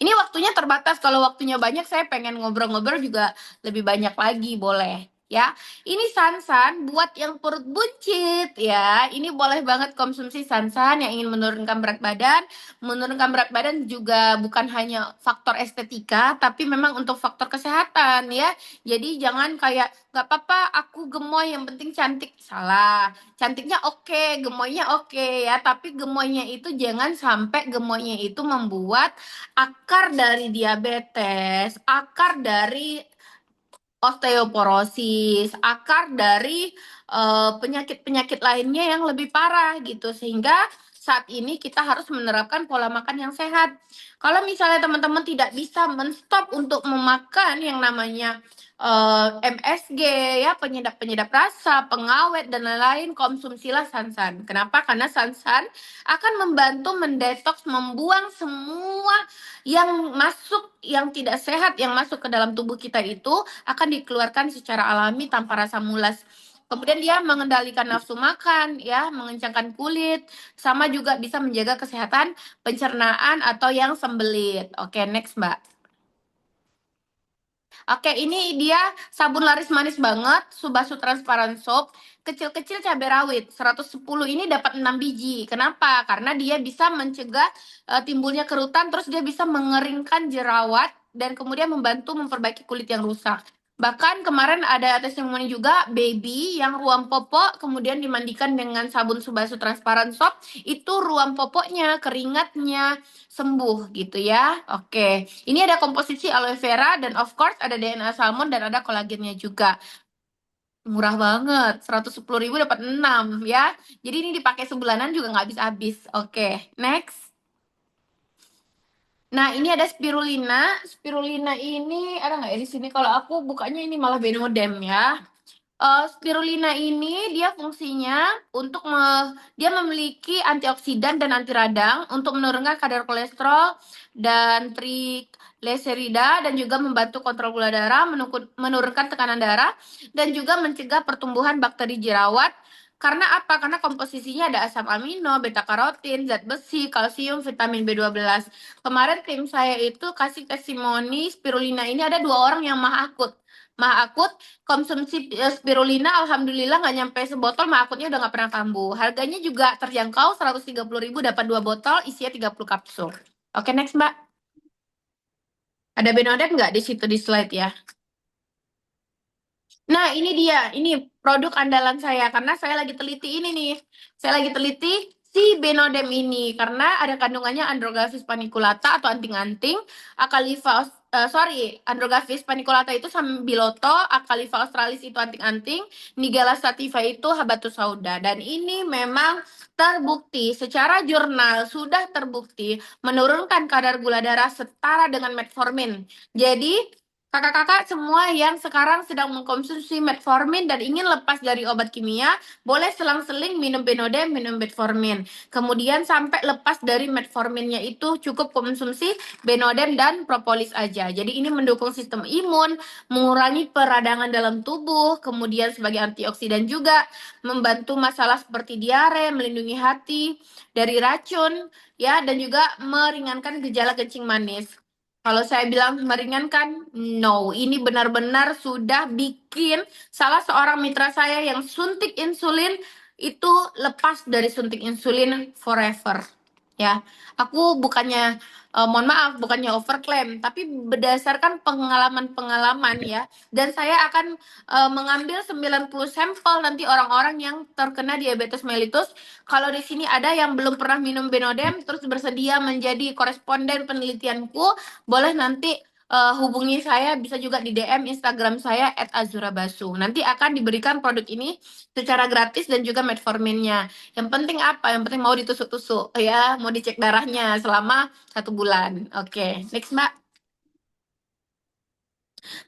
Ini waktunya terbatas, kalau waktunya banyak saya pengen ngobrol-ngobrol juga lebih banyak lagi, boleh ya. Ini sansan buat yang perut buncit ya. Ini boleh banget konsumsi sansan yang ingin menurunkan berat badan. Menurunkan berat badan juga bukan hanya faktor estetika, tapi memang untuk faktor kesehatan ya. Jadi jangan kayak nggak apa-apa aku gemoy yang penting cantik. Salah. Cantiknya oke, gemoynya oke ya, tapi gemoynya itu jangan sampai gemoynya itu membuat akar dari diabetes, akar dari osteoporosis, akar dari penyakit-penyakit lainnya yang lebih parah gitu. Sehingga saat ini kita harus menerapkan pola makan yang sehat. Kalau misalnya teman-teman tidak bisa menstop untuk memakan yang namanya MSG ya, penyedap-penyedap rasa, pengawet dan lain-lain, konsumsilah sansan. Kenapa? Karena sansan akan membantu mendetoks, membuang semua yang masuk, yang tidak sehat yang masuk ke dalam tubuh kita itu akan dikeluarkan secara alami tanpa rasa mulas. Kemudian dia mengendalikan nafsu makan, ya, mengencangkan kulit, sama juga bisa menjaga kesehatan pencernaan atau yang sembelit. Oke, next Mbak. Oke, ini dia sabun laris manis banget, Subasu Transparent Soap. Kecil-kecil cabai rawit, 110 ini dapat 6 biji. Kenapa? Karena dia bisa mencegah timbulnya kerutan, terus dia bisa mengeringkan jerawat, dan kemudian membantu memperbaiki kulit yang rusak. Bahkan kemarin ada testimoni juga baby yang ruam popok kemudian dimandikan dengan sabun Subasa transparan soap, itu ruam popoknya, keringatnya sembuh gitu ya. Oke, ini ada komposisi aloe vera dan of course ada DNA salmon dan ada kolagennya juga. Murah banget, 110.000 dapat 6 ya. Jadi ini dipakai sebulanan juga nggak habis-habis. Oke, next. Nah, ini ada spirulina. Spirulina ini ada nggak ya di sini? Kalau aku bukanya ini malah Benodem ya. Spirulina ini dia fungsinya untuk dia memiliki antioksidan dan anti radang untuk menurunkan kadar kolesterol dan triglycerida dan juga membantu kontrol gula darah, menurunkan tekanan darah dan juga mencegah pertumbuhan bakteri jerawat. Karena apa? Karena komposisinya ada asam amino, beta karotin, zat besi, kalsium, vitamin B12. Kemarin tim saya itu kasih testimoni spirulina ini ada 2 orang yang mah akut. Mah akut konsumsi spirulina alhamdulillah nggak nyampe sebotol, mah akutnya udah nggak pernah kambuh. Harganya juga terjangkau, 130.000 dapat 2 botol isinya 30 kapsul. Oke, next Mbak. Ada Benodem nggak di situ di slide ya? Nah, ini dia. Ini produk andalan saya karena saya lagi teliti ini nih. Saya lagi teliti si Benodem ini karena ada kandungannya Andrographis paniculata atau anting-anting, Andrographis paniculata itu sambiloto, Acalifa australis itu anting-anting, Nigella sativa itu habatus sauda. Dan ini memang terbukti secara jurnal sudah terbukti menurunkan kadar gula darah setara dengan metformin. Jadi kakak-kakak semua yang sekarang sedang mengkonsumsi metformin dan ingin lepas dari obat kimia, boleh selang-seling minum Benodem, minum metformin. Kemudian sampai lepas dari metforminnya itu cukup konsumsi Benodem dan propolis aja. Jadi ini mendukung sistem imun, mengurangi peradangan dalam tubuh, kemudian sebagai antioksidan juga, membantu masalah seperti diare, melindungi hati dari racun, ya, dan juga meringankan gejala kencing manis. Kalau saya bilang meringankan, no. Ini benar-benar sudah bikin salah seorang mitra saya yang suntik insulin itu lepas dari suntik insulin forever. Ya, aku bukannya mohon maaf, bukannya overclaim, tapi berdasarkan pengalaman-pengalaman ya. Dan saya akan mengambil 90 sampel nanti orang-orang yang terkena diabetes mellitus. Kalau di sini ada yang belum pernah minum Benodem terus bersedia menjadi koresponden penelitianku, boleh nanti hubungi saya, bisa juga di DM Instagram saya @azurabasu. Nanti akan diberikan produk ini secara gratis dan juga metforminnya. Yang penting apa? Yang penting mau ditusuk-tusuk ya, mau dicek darahnya selama 1 bulan. Oke, next Mbak.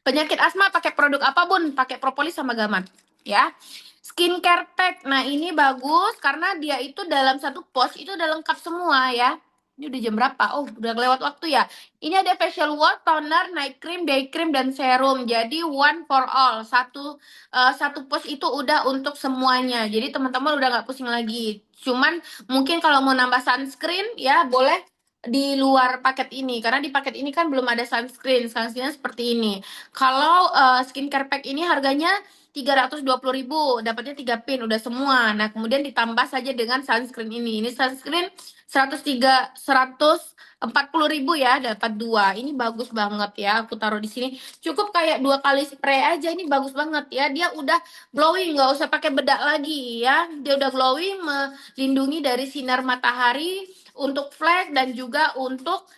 Penyakit asma pakai produk apa Bun? Pakai propolis sama gamat ya. Skincare pack. Nah, ini bagus karena dia itu dalam satu pos itu udah lengkap semua ya. Ini udah jam berapa? Oh, udah lewat waktu ya. Ini ada facial wash, toner, night cream, day cream, dan serum. Jadi one for all. Satu pos itu udah untuk semuanya. Jadi teman-teman udah nggak pusing lagi. Cuman mungkin kalau mau nambah sunscreen ya boleh di luar paket ini. Karena di paket ini kan belum ada sunscreen. Sunscreennya seperti ini. Kalau skincare pack ini harganya 320.000, dapatnya 3 pin udah semua. Nah, kemudian ditambah saja dengan sunscreen ini. Ini sunscreen 140.000 ya, dapat 2. Ini bagus banget ya. Aku taruh di sini. Cukup kayak 2 kali spray aja, ini bagus banget ya. Dia udah glowing, nggak usah pakai bedak lagi ya. Dia udah glowing, melindungi dari sinar matahari untuk flek dan juga untuk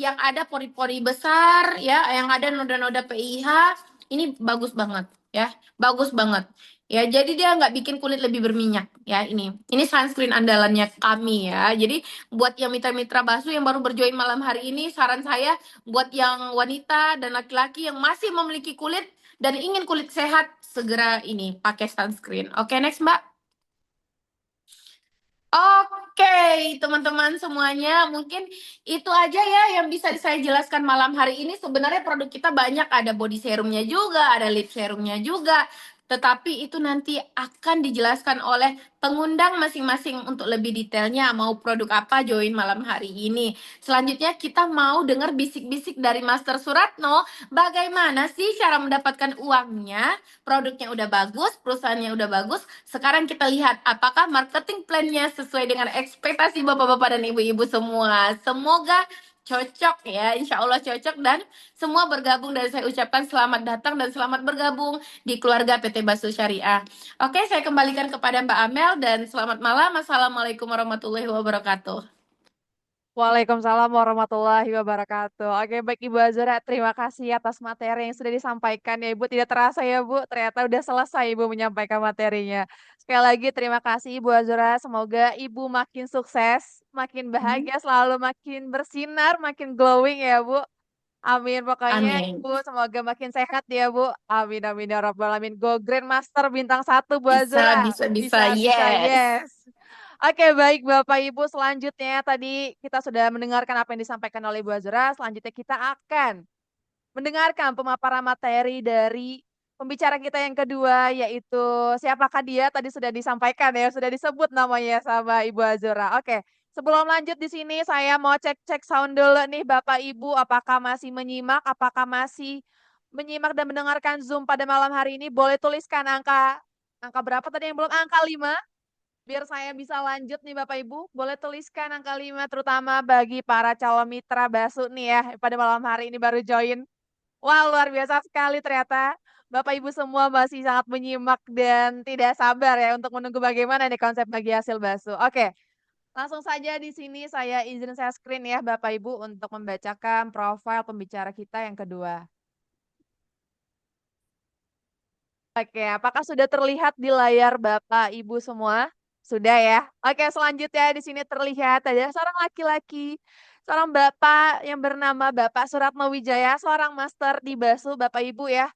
yang ada pori-pori besar ya, yang ada noda-noda PIH. Ini bagus banget ya, bagus banget ya. Jadi dia nggak bikin kulit lebih berminyak ya. Ini sunscreen andalannya kami ya. Jadi buat yang mitra-mitra Basu yang baru berjoin malam hari ini, saran saya buat yang wanita dan laki-laki yang masih memiliki kulit dan ingin kulit sehat, segera ini pakai sunscreen. Oke, next Mbak. Oke, teman-teman semuanya, mungkin itu aja ya yang bisa saya jelaskan malam hari ini. Sebenarnya produk kita banyak, ada body serumnya juga, ada lip serumnya juga. Tetapi itu nanti akan dijelaskan oleh pengundang masing-masing untuk lebih detailnya mau produk apa join malam hari ini. Selanjutnya kita mau dengar bisik-bisik dari Master Suratno, bagaimana sih cara mendapatkan uangnya? Produknya udah bagus, perusahaannya udah bagus. Sekarang kita lihat apakah marketing plan-nya sesuai dengan ekspektasi bapak-bapak dan ibu-ibu semua. Semoga cocok ya, insya Allah cocok dan semua bergabung dan saya ucapkan selamat datang dan selamat bergabung di keluarga PT Basu Syariah. Oke, saya kembalikan kepada Mbak Amel dan selamat malam. Assalamualaikum warahmatullahi wabarakatuh. Waalaikumsalam warahmatullahi wabarakatuh. Oke, baik Ibu Azura, terima kasih atas materi yang sudah disampaikan ya Ibu. Tidak terasa ya Bu, ternyata udah selesai Ibu menyampaikan materinya. Sekali lagi terima kasih Ibu Azura, semoga Ibu makin sukses, makin bahagia, selalu makin bersinar, makin glowing ya Bu. Amin, pokoknya Amin. Ibu semoga makin sehat ya Bu. Amin, amin ya Rabbal Alamin. Go Grandmaster bintang satu Bu Bisa, Azura. bisa, bisa. Bisa, bisa, Yes. yes. Oke, baik Bapak Ibu. Selanjutnya tadi kita sudah mendengarkan apa yang disampaikan oleh Bu Azura. Selanjutnya kita akan mendengarkan pemaparan materi dari pembicara kita yang kedua, yaitu siapakah dia? Tadi sudah disampaikan ya, sudah disebut namanya sama Ibu Azura. Oke, sebelum lanjut di sini saya mau cek-cek sound dulu nih Bapak Ibu, apakah masih menyimak, apakah masih menyimak dan mendengarkan Zoom pada malam hari ini? Boleh tuliskan angka berapa tadi yang belum? Angka 5. Biar saya bisa lanjut nih Bapak Ibu, boleh tuliskan angka 5 terutama bagi para calon mitra Basu nih ya, pada malam hari ini baru join. Wah, luar biasa sekali ternyata. Bapak Ibu semua masih sangat menyimak dan tidak sabar ya untuk menunggu bagaimana nih konsep bagi hasil Basu. Oke, langsung saja di sini saya izin saya screen ya Bapak Ibu untuk membacakan profil pembicara kita yang kedua. Oke, apakah sudah terlihat di layar Bapak Ibu semua? Sudah ya. Oke, selanjutnya di sini terlihat ada seorang laki-laki, seorang bapak yang bernama Bapak Suratno Wijaya, seorang master di Basu, Bapak Ibu ya.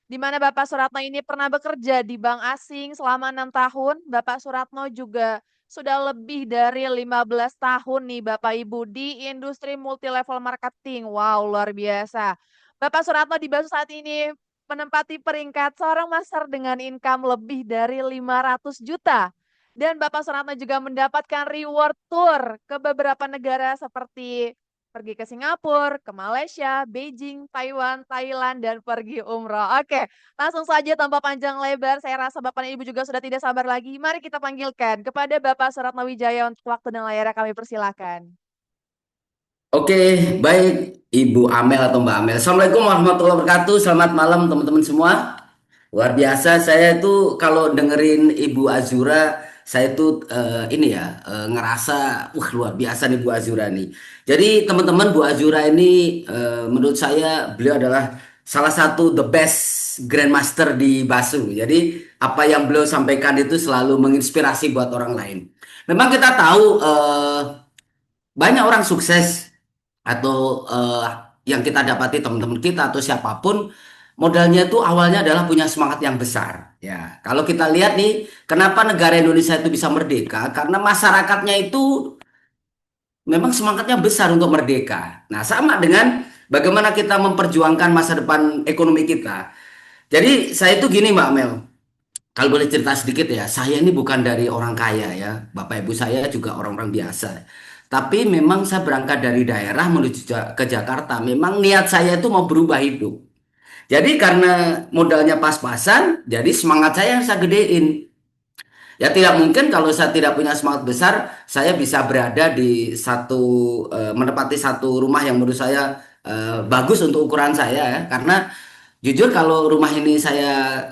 Di mana Bapak Suratno ini pernah bekerja di bank asing selama 6 tahun. Bapak Suratno juga sudah lebih dari 15 tahun nih Bapak Ibu di industri multi level marketing. Wow, luar biasa. Bapak Suratno di Basu saat ini menempati peringkat seorang master dengan income lebih dari 500 juta. Dan Bapak Suratno juga mendapatkan reward tour ke beberapa negara seperti pergi ke Singapura, ke Malaysia, Beijing, Taiwan, Thailand, dan pergi umroh. Oke, langsung saja tanpa panjang lebar, saya rasa Bapak dan Ibu juga sudah tidak sabar lagi. Mari kita panggilkan kepada Bapak Suratno Wijaya untuk waktu dan layarnya kami persilakan. Oke, baik Ibu Amel atau Mbak Amel. Assalamualaikum warahmatullahi wabarakatuh. Selamat malam teman-teman semua. Luar biasa, saya itu kalau dengerin Ibu Azura, saya itu ini ya ngerasa, wah luar biasa nih Bu Azura nih. Jadi teman-teman Bu Azura ini menurut saya beliau adalah salah satu the best grandmaster di Basu. Jadi apa yang beliau sampaikan itu selalu menginspirasi buat orang lain. Memang kita tahu banyak orang sukses atau yang kita dapati teman-teman kita atau siapapun modalnya itu awalnya adalah punya semangat yang besar ya. Kalau kita lihat nih kenapa negara Indonesia itu bisa merdeka karena masyarakatnya itu memang semangatnya besar untuk merdeka. Nah, sama dengan bagaimana kita memperjuangkan masa depan ekonomi kita. Jadi saya itu gini Mbak Mel, kalau boleh cerita sedikit ya, saya ini bukan dari orang kaya ya. Bapak ibu saya juga orang-orang biasa. Tapi memang saya berangkat dari daerah menuju ke Jakarta. Memang niat saya itu mau berubah hidup. Jadi karena modalnya pas-pasan, jadi semangat saya yang saya gedein. Ya tidak mungkin kalau saya tidak punya semangat besar, saya bisa berada di menempati satu rumah yang menurut saya bagus untuk ukuran saya ya. Karena jujur kalau rumah ini saya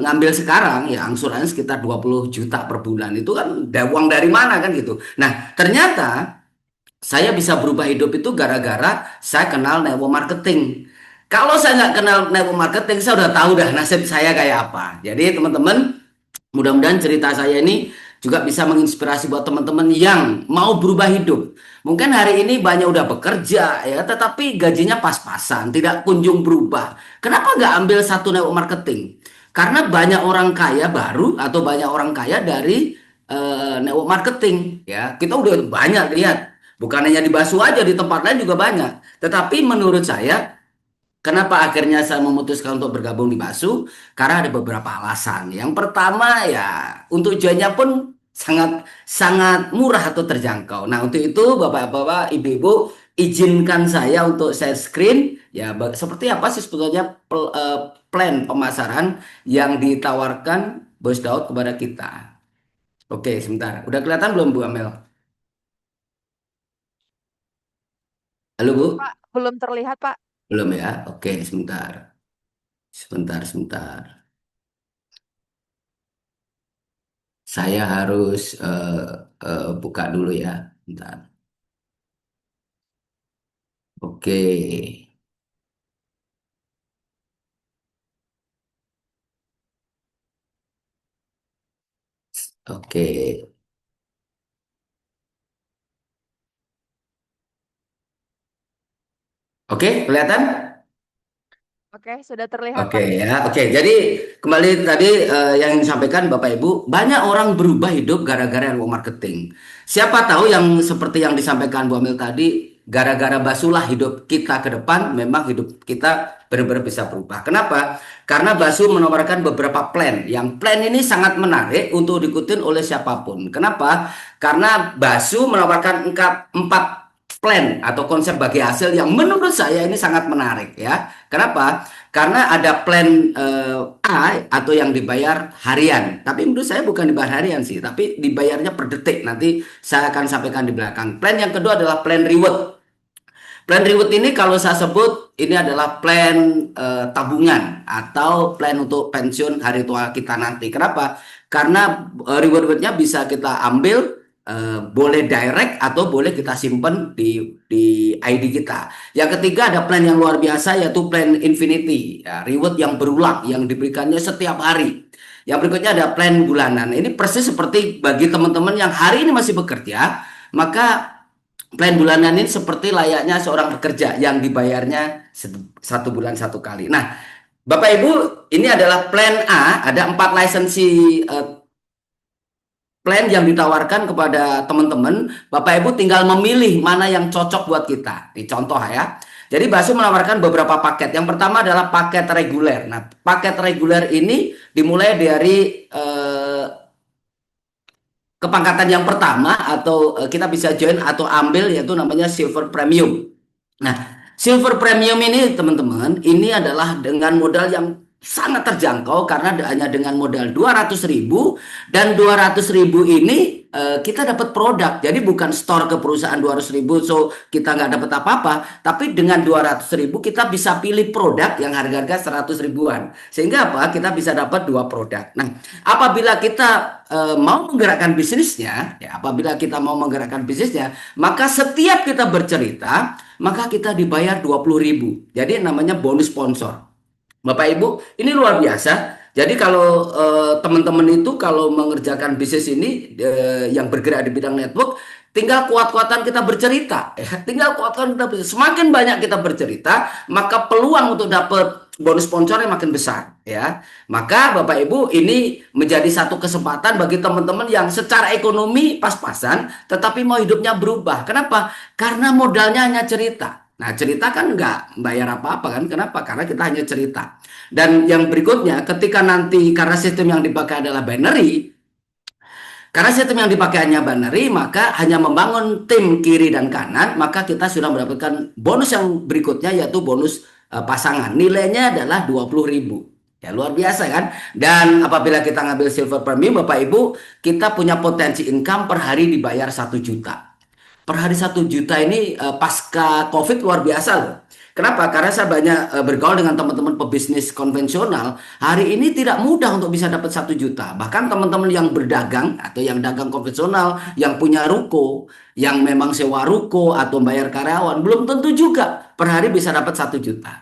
ngambil sekarang ya angsurannya sekitar 20 juta per bulan. Itu kan uang dari mana kan gitu. Nah, ternyata saya bisa berubah hidup itu gara-gara saya kenal network marketing. Kalau saya nggak kenal network marketing, saya udah tahu dah nasib saya kayak apa. Jadi teman-teman, mudah-mudahan cerita saya ini juga bisa menginspirasi buat teman-teman yang mau berubah hidup. Mungkin hari ini banyak udah bekerja ya, tetapi gajinya pas-pasan, tidak kunjung berubah. Kenapa nggak ambil satu network marketing? Karena banyak orang kaya baru atau banyak orang kaya dari network marketing ya. Kita udah banyak lihat, bukan hanya di Basu aja, di tempat lain juga banyak. Tetapi menurut saya kenapa akhirnya saya memutuskan untuk bergabung di Basu? Karena ada beberapa alasan. Yang pertama ya untuk joinnya pun sangat sangat murah atau terjangkau. Nah untuk itu bapak-bapak, ibu-ibu izinkan saya untuk share screen ya seperti apa sih sebetulnya plan pemasaran yang ditawarkan Bos Daud kepada kita. Oke sebentar, udah kelihatan belum Bu Amel? Halo Bu, Pak, belum terlihat, Pak. belum ya? Oke, sebentar, sebentar, sebentar. Saya harus buka dulu ya, bentar. Oke, oke, oke, kelihatan? Oke, sudah terlihat, Oke Pak. ya, oke. Jadi kembali tadi yang disampaikan Bapak Ibu, banyak orang berubah hidup gara-gara ilmu marketing. Siapa tahu yang seperti yang disampaikan Bu Amil tadi, gara-gara basulah hidup kita ke depan, memang hidup kita benar-benar bisa berubah. Kenapa? Karena Basu menawarkan beberapa plan. Yang plan ini sangat menarik untuk diikutin oleh siapapun. Kenapa? Karena Basu menawarkan empat plan atau konsep bagi hasil yang menurut saya ini sangat menarik ya. Kenapa? Karena ada plan A atau yang dibayar harian. Tapi menurut saya bukan dibayar harian sih, tapi dibayarnya per detik. Nanti saya akan sampaikan di belakang. Plan yang kedua adalah plan reward. Plan reward ini kalau saya sebut ini adalah plan tabungan atau plan untuk pensiun hari tua kita nanti. Kenapa? Karena reward-rewardnya bisa kita ambil boleh direct atau boleh kita simpan di ID kita. Yang ketiga ada plan yang luar biasa yaitu plan infinity, ya, reward yang berulang yang diberikannya setiap hari. Yang berikutnya ada plan bulanan. Ini persis seperti bagi teman-teman yang hari ini masih bekerja, maka plan bulanan ini seperti layaknya seorang pekerja yang dibayarnya satu bulan satu kali. Nah, Bapak Ibu, ini adalah plan A, ada 4 lisensi plan yang ditawarkan kepada teman-teman. Bapak Ibu tinggal memilih mana yang cocok buat kita. Ini contoh ya. Jadi Basu menawarkan beberapa paket. Yang pertama adalah paket reguler. Nah, paket reguler ini dimulai dari kepangkatan yang pertama atau kita bisa join atau ambil yaitu namanya silver premium. Nah, silver premium ini teman-teman, ini adalah dengan modal yang sangat terjangkau karena hanya dengan modal 200.000 dan 200.000 ini kita dapat produk. Jadi bukan store ke perusahaan 200.000 so kita nggak dapat apa-apa, tapi dengan 200.000 kita bisa pilih produk yang harga-harga 100 ribuan. Sehingga apa? Kita bisa dapat 2 produk. Nah, apabila kita mau menggerakkan bisnisnya, ya apabila kita mau menggerakkan bisnisnya, maka setiap kita bercerita maka kita dibayar 20.000. Jadi namanya bonus sponsor. Bapak Ibu, ini luar biasa. Jadi kalau teman-teman itu kalau mengerjakan bisnis ini yang bergerak di bidang network, tinggal kuat-kuatan kita bercerita, ya. Tinggal kuat-kuatan kita bercerita. Semakin banyak kita bercerita, maka peluang untuk dapat bonus sponsornya makin besar, ya. Maka Bapak Ibu ini menjadi satu kesempatan bagi teman-teman yang secara ekonomi pas-pasan, tetapi mau hidupnya berubah. Kenapa? Karena modalnya hanya cerita. Nah, cerita kan nggak bayar apa-apa kan? Kenapa? Karena kita hanya cerita. Dan yang berikutnya, ketika nanti karena sistem yang dipakai adalah binary, karena sistem yang dipakai hanya binary, maka hanya membangun tim kiri dan kanan, maka kita sudah mendapatkan bonus yang berikutnya yaitu bonus pasangan. Nilainya adalah 20.000. Ya luar biasa kan? Dan apabila kita ngambil silver premium, Bapak Ibu, kita punya potensi income per hari dibayar 1 juta. Per hari 1 juta ini pasca COVID luar biasa loh. Kenapa? Karena saya banyak bergaul dengan teman-teman pebisnis konvensional. Hari ini tidak mudah untuk bisa dapat 1 juta. Bahkan teman-teman yang berdagang atau yang dagang konvensional, yang punya ruko, yang memang sewa ruko atau bayar karyawan, belum tentu juga per hari bisa dapat 1 juta.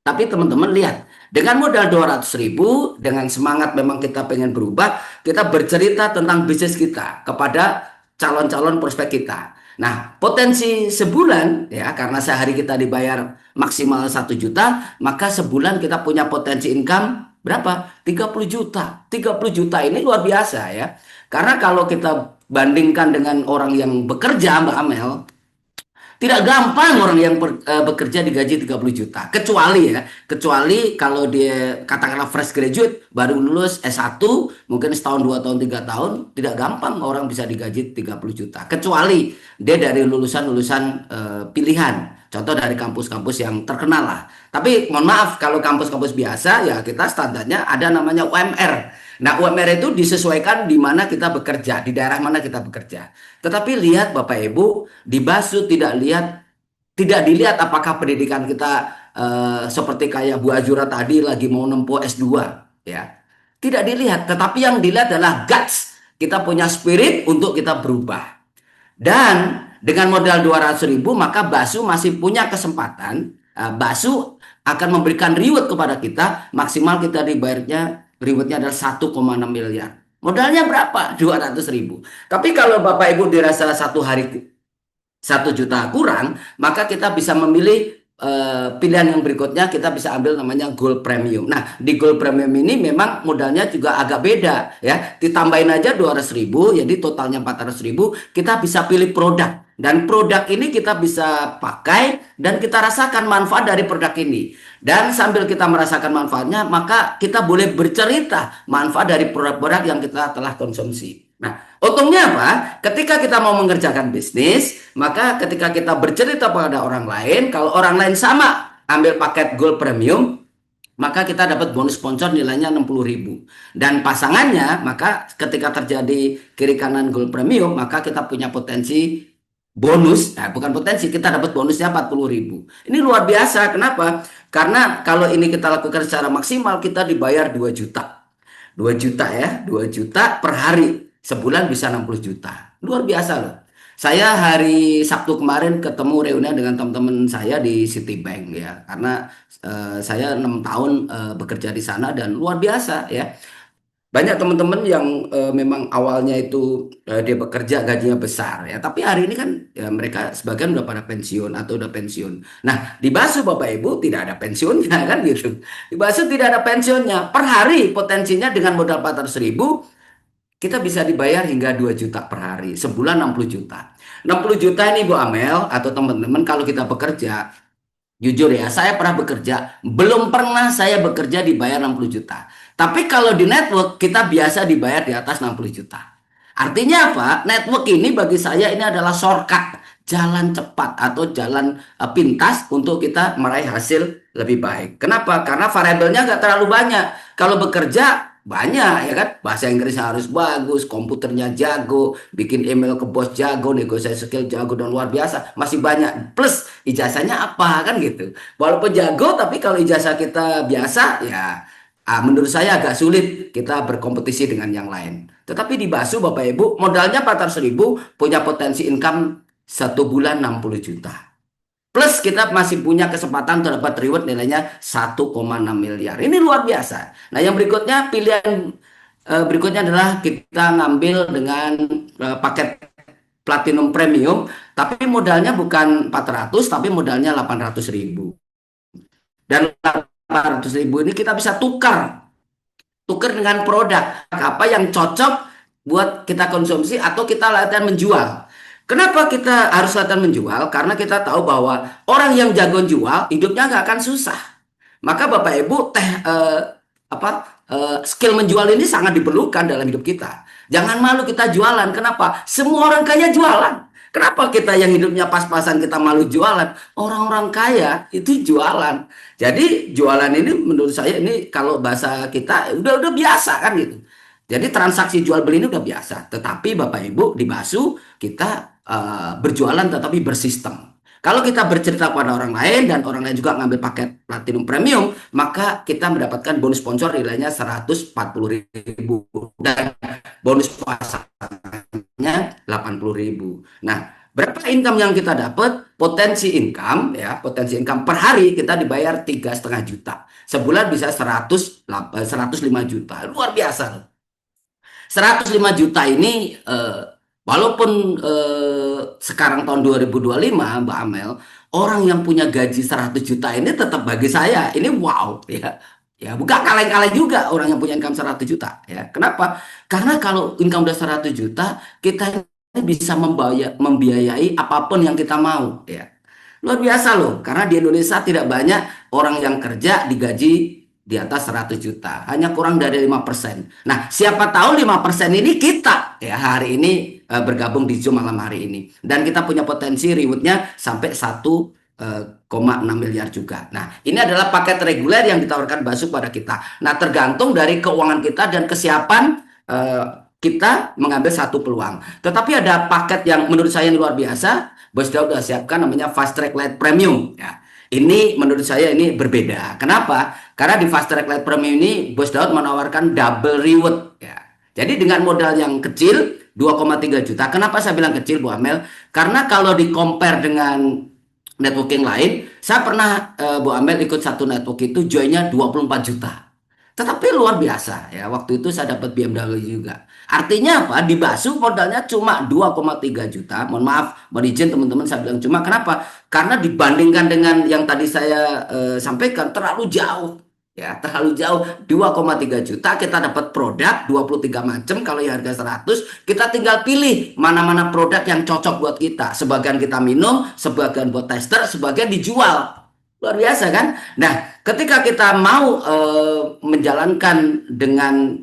Tapi teman-teman lihat, dengan modal 200.000, dengan semangat memang kita pengen berubah, kita bercerita tentang bisnis kita kepada calon-calon prospek kita. Nah, potensi sebulan ya karena sehari kita dibayar maksimal 1 juta, maka sebulan kita punya potensi income berapa? 30 juta. 30 juta ini luar biasa ya. Karena kalau kita bandingkan dengan orang yang bekerja, Mbak Amel, tidak gampang orang yang bekerja digaji 30 juta. Kecuali kalau dia katakanlah fresh graduate, baru lulus S1, mungkin setahun, 2 tahun, 3 tahun, tidak gampang orang bisa digaji 30 juta. Kecuali dia dari lulusan-lulusan pilihan. Contoh dari kampus-kampus yang terkenal lah. Tapi mohon maaf, kalau kampus-kampus biasa ya kita standarnya ada namanya UMR. Nah, UMR itu disesuaikan di mana kita bekerja, di daerah mana kita bekerja. Tetapi lihat Bapak Ibu, di Basu tidak lihat Tidak dilihat apakah pendidikan kita seperti kayak Bu Azura tadi lagi mau nempuh S2, ya. Tidak dilihat, tetapi yang dilihat adalah guts. Kita punya spirit untuk kita berubah. Dan dengan modal 200.000 maka Basu masih punya kesempatan. Basu akan memberikan reward kepada kita, maksimal kita dibayarnya rewardnya adalah 1,6 miliar. Modalnya berapa? 200.000. Tapi kalau Bapak Ibu dirasa satu hari 1 juta kurang, maka kita bisa memilih pilihan yang berikutnya. Kita bisa ambil namanya Gold Premium. Nah, di Gold Premium ini memang modalnya juga agak beda, ya. Ditambahin aja 200.000, jadi totalnya 400.000. Kita bisa pilih produk, dan produk ini kita bisa pakai dan kita rasakan manfaat dari produk ini. Dan sambil kita merasakan manfaatnya, maka kita boleh bercerita manfaat dari produk-produk yang kita telah konsumsi. Nah, untungnya apa? Ketika kita mau mengerjakan bisnis, maka ketika kita bercerita pada orang lain, kalau orang lain sama ambil paket Gold Premium, maka kita dapat bonus sponsor nilainya 60.000. Dan pasangannya, maka ketika terjadi kiri kanan Gold Premium, maka kita punya potensi bonus. Nah, bukan potensi, kita dapat bonusnya 40.000. Ini luar biasa. Kenapa? Karena kalau ini kita lakukan secara maksimal, kita dibayar 2 juta. 2 juta ya, 2 juta per hari. Sebulan bisa 60 juta. Luar biasa loh. Saya hari Sabtu kemarin ketemu reuni dengan teman-teman saya di Citibank, ya. Karena saya 6 tahun bekerja di sana dan luar biasa, ya. Banyak teman-teman yang memang awalnya itu dia bekerja gajinya besar, ya, tapi hari ini kan ya, mereka sebagian udah pada pensiun atau udah pensiun. Nah, di Basu Bapak Ibu tidak ada pensiunnya kan gitu. Di Basu tidak ada pensiunnya. Per hari potensinya dengan modal 400.000 kita bisa dibayar hingga 2 juta per hari. Sebulan 60 juta. 60 juta ini Bu Amel atau teman-teman, kalau kita bekerja, jujur ya, saya pernah bekerja, belum pernah saya bekerja dibayar 60 juta. Tapi kalau di network kita biasa dibayar di atas 60 juta. Artinya apa? Network ini bagi saya ini adalah shortcut, jalan cepat atau jalan pintas untuk kita meraih hasil lebih baik. Kenapa? Karena variabelnya nggak terlalu banyak. Kalau bekerja banyak, ya kan, bahasa Inggrisnya harus bagus, komputernya jago, bikin email ke bos jago, negosiasi skill jago dan luar biasa, masih banyak. Plus ijazahnya apa kan gitu. Walaupun jago, tapi kalau ijazah kita biasa, ya menurut saya agak sulit kita berkompetisi dengan yang lain. Tetapi di Basu Bapak Ibu modalnya 400.000, punya potensi income 1 bulan 60 juta. Plus kita masih punya kesempatan untuk dapat reward nilainya 1,6 miliar. Ini luar biasa. Nah, yang berikutnya, pilihan berikutnya adalah kita ngambil dengan paket Platinum Premium, tapi modalnya bukan 400, tapi modalnya 800.000. Dan 800.000 ini kita bisa tukar dengan produk apa yang cocok buat kita konsumsi atau kita latihan menjual. Kenapa kita harus latihan menjual? Karena kita tahu bahwa orang yang jago jual hidupnya nggak akan susah. Maka Bapak Ibu skill menjual ini sangat diperlukan dalam hidup kita. Jangan malu kita jualan. Kenapa? Semua orang kaya jualan. Kenapa kita yang hidupnya pas-pasan kita malu jualan? Orang-orang kaya itu jualan. Jadi jualan ini menurut saya ini kalau bahasa kita udah biasa kan gitu. Jadi transaksi jual beli ini udah biasa. Tetapi Bapak Ibu di Basu kita berjualan tetapi bersistem. Kalau kita bercerita kepada orang lain dan orang lain juga ngambil paket Platinum Premium, maka kita mendapatkan bonus sponsor nilainya 140.000 dan bonus pasangannya 80.000. Nah, berapa income yang kita dapat? Potensi income per hari kita dibayar 3,5 juta. Sebulan bisa 105 juta. Luar biasa. 105 juta ini walaupun sekarang tahun 2025 Mbak Amel, orang yang punya gaji 100 juta ini tetap bagi saya ini wow, ya. Ya, bukan kaleng-kaleng juga orang yang punya income 100 juta, ya. Kenapa? Karena kalau income udah 100 juta, kita ini bisa membiayai apapun yang kita mau, ya. Luar biasa loh, karena di Indonesia tidak banyak orang yang kerja digaji di atas 100 juta, hanya kurang dari 5%. Nah, siapa tahu 5% ini kita ya hari ini bergabung di Zoom malam hari ini. Dan kita punya potensi rewardnya sampai 1,6 miliar juga. Nah, ini adalah paket reguler yang ditawarkan Basu pada kita. Nah, tergantung dari keuangan kita dan kesiapan kita mengambil satu peluang. Tetapi ada paket yang menurut saya luar biasa. Bos Daud udah siapkan namanya Fast Track Lite Premium. Ya, ini menurut saya ini berbeda. Kenapa? Karena di Fast Track Lite Premium ini Bos Daud menawarkan double reward. Ya. Jadi dengan modal yang kecil 2,3 juta. Kenapa saya bilang kecil, Bu Amel? Karena kalau di compare dengan networking lain, saya pernah Bu Amel ikut satu network itu joinnya 24 juta. Tetapi luar biasa ya, waktu itu saya dapat BMW juga. Artinya apa? Di Basu modalnya cuma 2,3 juta. Mohon maaf, mohon izin teman-teman saya bilang cuma. Kenapa? Karena dibandingkan dengan yang tadi saya sampaikan terlalu jauh. Ya, terlalu jauh. 2,3 juta kita dapat produk 23 macam. Kalau yang harga 100, kita tinggal pilih mana-mana produk yang cocok buat kita. Sebagian kita minum, sebagian buat tester, sebagian dijual. Luar biasa kan? Nah, ketika kita mau menjalankan dengan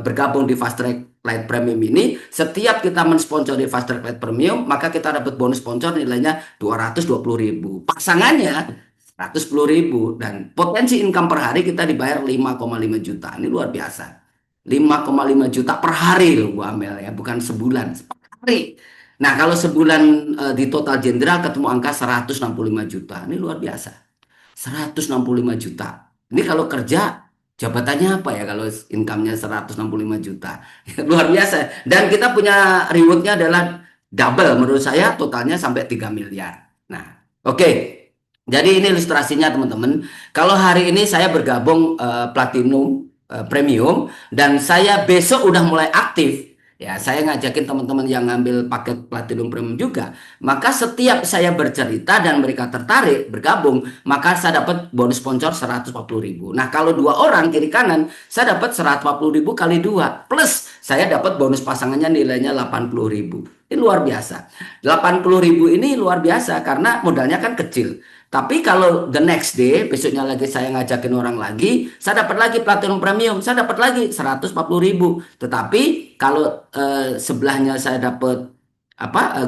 bergabung di Fast Track Lite Premium ini, setiap kita mensponsori Fast Track Lite Premium, maka kita dapat bonus sponsor nilainya 220.000. Pasangannya 110.000 dan potensi income per hari kita dibayar 5,5 juta. Ini luar biasa. 5,5 juta per hari loh Bu Amel ya, bukan sebulan, per hari. Nah, kalau sebulan di total jenderal ketemu angka 165 juta. Ini luar biasa. 165 juta. Ini kalau kerja jabatannya apa ya kalau income-nya 165 juta. Luar biasa. Dan kita punya reward-nya adalah double menurut saya, totalnya sampai 3 miliar. Nah, oke. Jadi ini ilustrasinya teman-teman. Kalau hari ini saya bergabung Platinum Premium dan saya besok udah mulai aktif. Ya, saya ngajakin teman-teman yang ngambil paket Platinum Premium juga. Maka setiap saya bercerita dan mereka tertarik bergabung, maka saya dapat bonus sponsor 140.000. Nah, kalau 2 orang kiri kanan, saya dapat 140.000 kali 2. Plus saya dapat bonus pasangannya nilainya 80.000. Ini luar biasa. 80.000 ini luar biasa karena modalnya kan kecil. Tapi kalau the next day, besoknya lagi saya ngajakin orang lagi, saya dapat lagi Platinum Premium, saya dapat lagi 140.000. Tetapi kalau sebelahnya saya dapat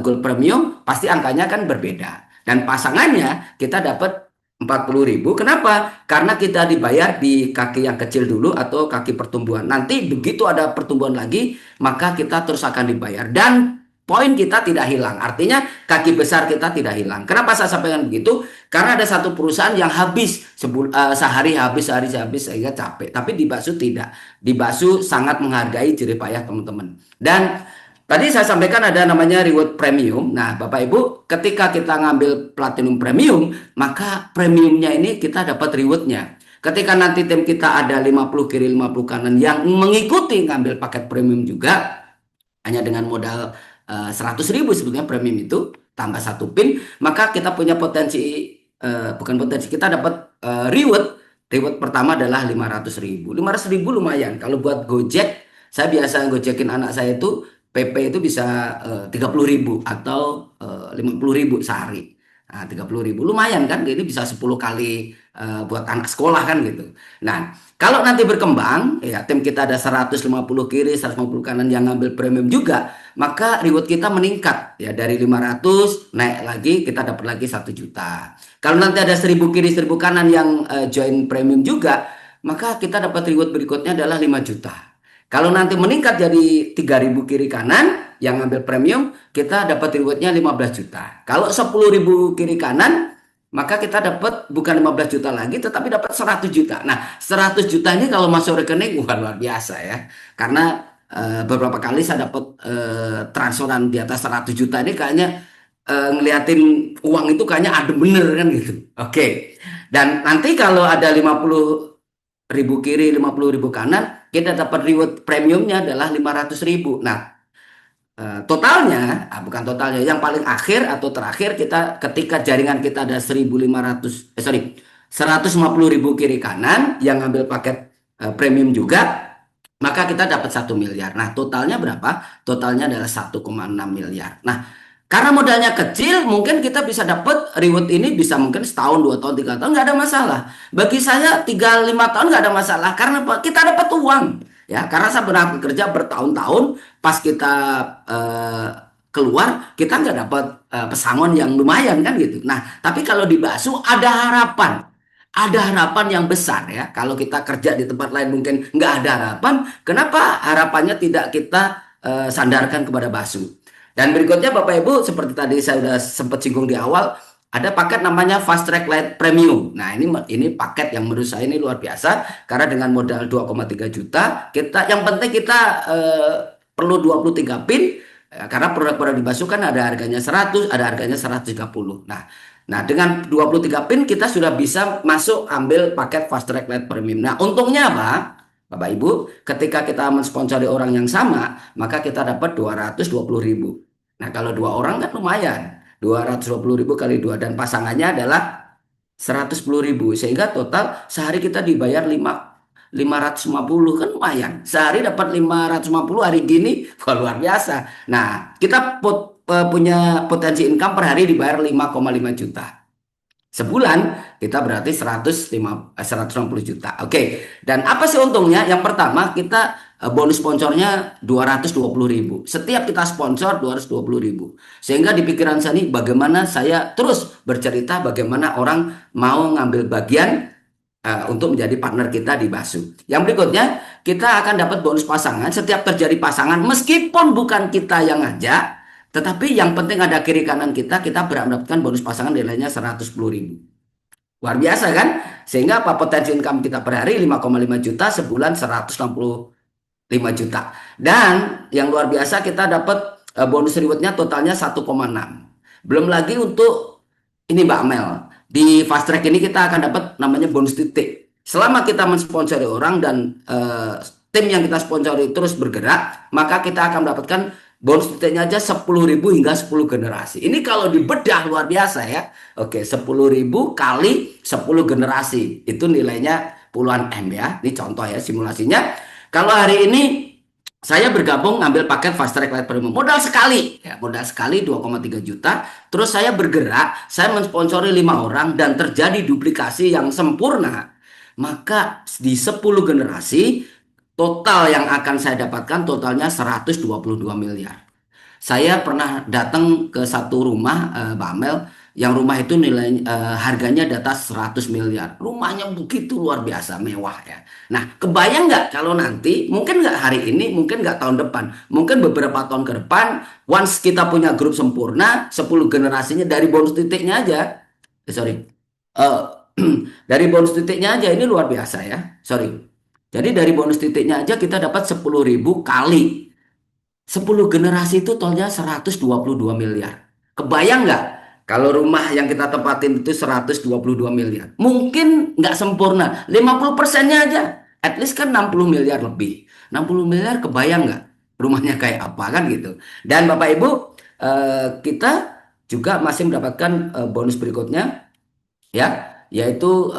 Gold Premium, pasti angkanya kan berbeda. Dan pasangannya kita dapat 40.000. Kenapa? Karena kita dibayar di kaki yang kecil dulu atau kaki pertumbuhan. Nanti begitu ada pertumbuhan lagi, maka kita terus akan dibayar. Dan poin kita tidak hilang. Artinya kaki besar kita tidak hilang. Kenapa saya sampaikan begitu? Karena ada satu perusahaan yang habis sehari habis sehingga capek. Tapi di Basu tidak. Di Basu sangat menghargai jerih payah teman-teman. Dan tadi saya sampaikan ada namanya reward premium. Nah, Bapak Ibu, ketika kita ngambil Platinum Premium, maka premiumnya ini kita dapat rewardnya. Ketika nanti tim kita ada 50 kiri 50 kanan yang mengikuti ngambil paket premium juga, hanya dengan modal 100.000 sebetulnya premium itu tambah 1 pin, maka kita punya potensi bukan potensi, kita dapat reward pertama adalah 500.000. 500.000 lumayan. Kalau buat Gojek, saya biasa gojekin anak saya itu PP itu bisa 30.000 atau 50.000 sehari. Nah, 30.000 lumayan kan, ini bisa 10 kali buat anak sekolah kan gitu. Nah, kalau nanti berkembang, ya tim kita ada 150 kiri, 150 kanan yang ngambil premium juga, maka reward kita meningkat ya, dari 500 naik lagi kita dapat lagi 1 juta. Kalau nanti ada 1000 kiri 1000 kanan yang join premium juga, maka kita dapat reward berikutnya adalah 5 juta. Kalau nanti meningkat jadi 3.000 kiri kanan yang ngambil premium, kita dapat rewardnya 15 juta. Kalau 10.000 kiri kanan, maka kita dapat bukan 15 juta lagi, tetapi dapat 100 juta. Nah, 100 juta ini kalau masuk rekening bukan luar biasa ya. Karena beberapa kali saya dapat transferan di atas 100 juta ini kayaknya ngeliatin uang itu kayaknya adem bener kan gitu. Oke. Dan nanti kalau ada 50.000 kiri, 50.000 kanan, kita dapat reward premiumnya adalah 500.000. Nah, totalnya, bukan totalnya, yang paling akhir atau terakhir kita ketika jaringan kita ada 150.000 kiri kanan yang ngambil paket premium juga, maka kita dapat 1 miliar. Nah, totalnya berapa? Totalnya adalah 1,6 miliar. Nah, karena modalnya kecil, mungkin kita bisa dapat reward ini bisa mungkin setahun, 2 tahun, 3 tahun, nggak ada masalah. Bagi saya 3-5 tahun nggak ada masalah karena kita dapat uang. Ya, karena saya pernah bekerja bertahun-tahun, pas kita keluar kita nggak dapat pesangon yang lumayan kan gitu. Nah, tapi kalau di Basu ada harapan yang besar ya. Kalau kita kerja di tempat lain mungkin nggak ada harapan. Kenapa harapannya tidak kita sandarkan kepada Basu? Dan berikutnya Bapak Ibu, seperti tadi saya sudah sempat singgung di awal, ada paket namanya Fast Track Lite Premium. Nah, ini paket yang menurut saya ini luar biasa karena dengan modal 2,3 juta, yang penting kita perlu 23 pin karena produk-produk di Basu kan ada harganya 100, ada harganya 130. Nah, dengan 23 pin kita sudah bisa masuk ambil paket Fast Track Lite Premium. Nah, untungnya apa? Bapak Ibu, ketika kita mensponsori orang yang sama, maka kita dapat 220.000. Nah, kalau 2 orang kan lumayan. 220.000 kali 2 dan pasangannya adalah 110.000 sehingga total sehari kita dibayar 550 kan lumayan. Sehari dapat 550 hari gini wah, luar biasa. Nah, kita punya potensi income per hari dibayar 5,5 juta. Sebulan kita berarti 160 juta. Oke. Dan apa sih untungnya? Yang pertama kita bonus sponsornya 220.000. Setiap kita sponsor 220.000. Sehingga di pikiran saya nih bagaimana saya terus bercerita bagaimana orang mau ngambil bagian untuk menjadi partner kita di Basu. Yang berikutnya kita akan dapat bonus pasangan setiap terjadi pasangan meskipun bukan kita yang ngajak. Tetapi yang penting ada kiri kanan kita mendapatkan bonus pasangan nilainya 110.000. Luar biasa kan? Sehingga apa potensi income kita per hari 5,5 juta, sebulan 165 juta. Dan yang luar biasa kita dapat bonus rewardnya totalnya 1,6. Belum lagi untuk ini Mbak Amel. Di Fast Track ini kita akan dapat namanya bonus titik. Selama kita mensponsori orang dan tim yang kita sponsori terus bergerak, maka kita akan mendapatkan bonus titiknya aja 10.000 hingga 10 generasi. Ini kalau dibedah luar biasa ya. Oke, 10.000 kali 10 generasi. Itu nilainya puluhan M ya. Ini contoh ya simulasinya. Kalau hari ini saya bergabung ngambil paket Fast Track Lite Premium. Modal sekali 2,3 juta. Terus saya bergerak, saya mensponsori 5 orang dan terjadi duplikasi yang sempurna. Maka di 10 generasi total yang akan saya dapatkan totalnya 122 miliar. Saya pernah datang ke satu rumah Mbak Amel, yang rumah itu nilai harganya di atas 100 miliar. Rumahnya begitu luar biasa mewah ya. Nah, kebayang nggak kalau nanti, mungkin nggak hari ini, mungkin nggak tahun depan, mungkin beberapa tahun ke depan, once kita punya grup sempurna, 10 generasinya dari bonus titiknya aja. Dari bonus titiknya aja ini luar biasa ya. Jadi dari bonus titiknya aja kita dapat 10.000 kali 10 generasi itu totalnya 122 miliar. Kebayang nggak kalau rumah yang kita tempatin itu 122 miliar? Mungkin nggak sempurna, 50%-nya aja. At least kan 60 miliar lebih. 60 miliar kebayang nggak rumahnya kayak apa kan gitu. Dan Bapak Ibu, kita juga masih mendapatkan bonus berikutnya ya, yaitu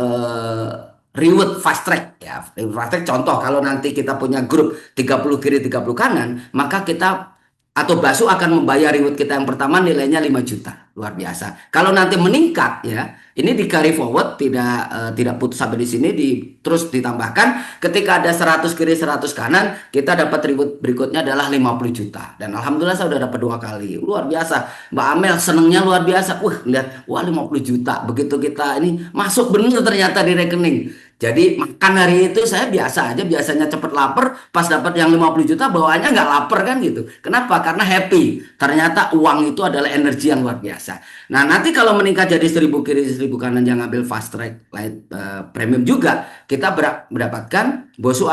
reward fast track ya. Reward fast track contoh kalau nanti kita punya grup 30 kiri 30 kanan, maka kita atau Basu akan membayar reward kita yang pertama nilainya 5 juta. Luar biasa. Kalau nanti meningkat ya, ini di carry forward tidak putus sampai di sini terus ditambahkan ketika ada 100 kiri 100 kanan, kita dapat reward berikutnya adalah 50 juta. Dan alhamdulillah saya sudah dapat 2 kali. Luar biasa. Mbak Amel senengnya luar biasa. Lihat, 50 juta. Begitu kita ini masuk bener ternyata di rekening. Jadi makan hari itu saya biasa aja, biasanya cepet lapar, pas dapat yang 50 juta bawaannya nggak lapar kan gitu. Kenapa? Karena happy. Ternyata uang itu adalah energi yang luar biasa. Nah, nanti kalau meningkat jadi 1.000 kiri 1.000 kanan yang ngambil Fast Track Lite Premium juga, kita mendapatkan Basu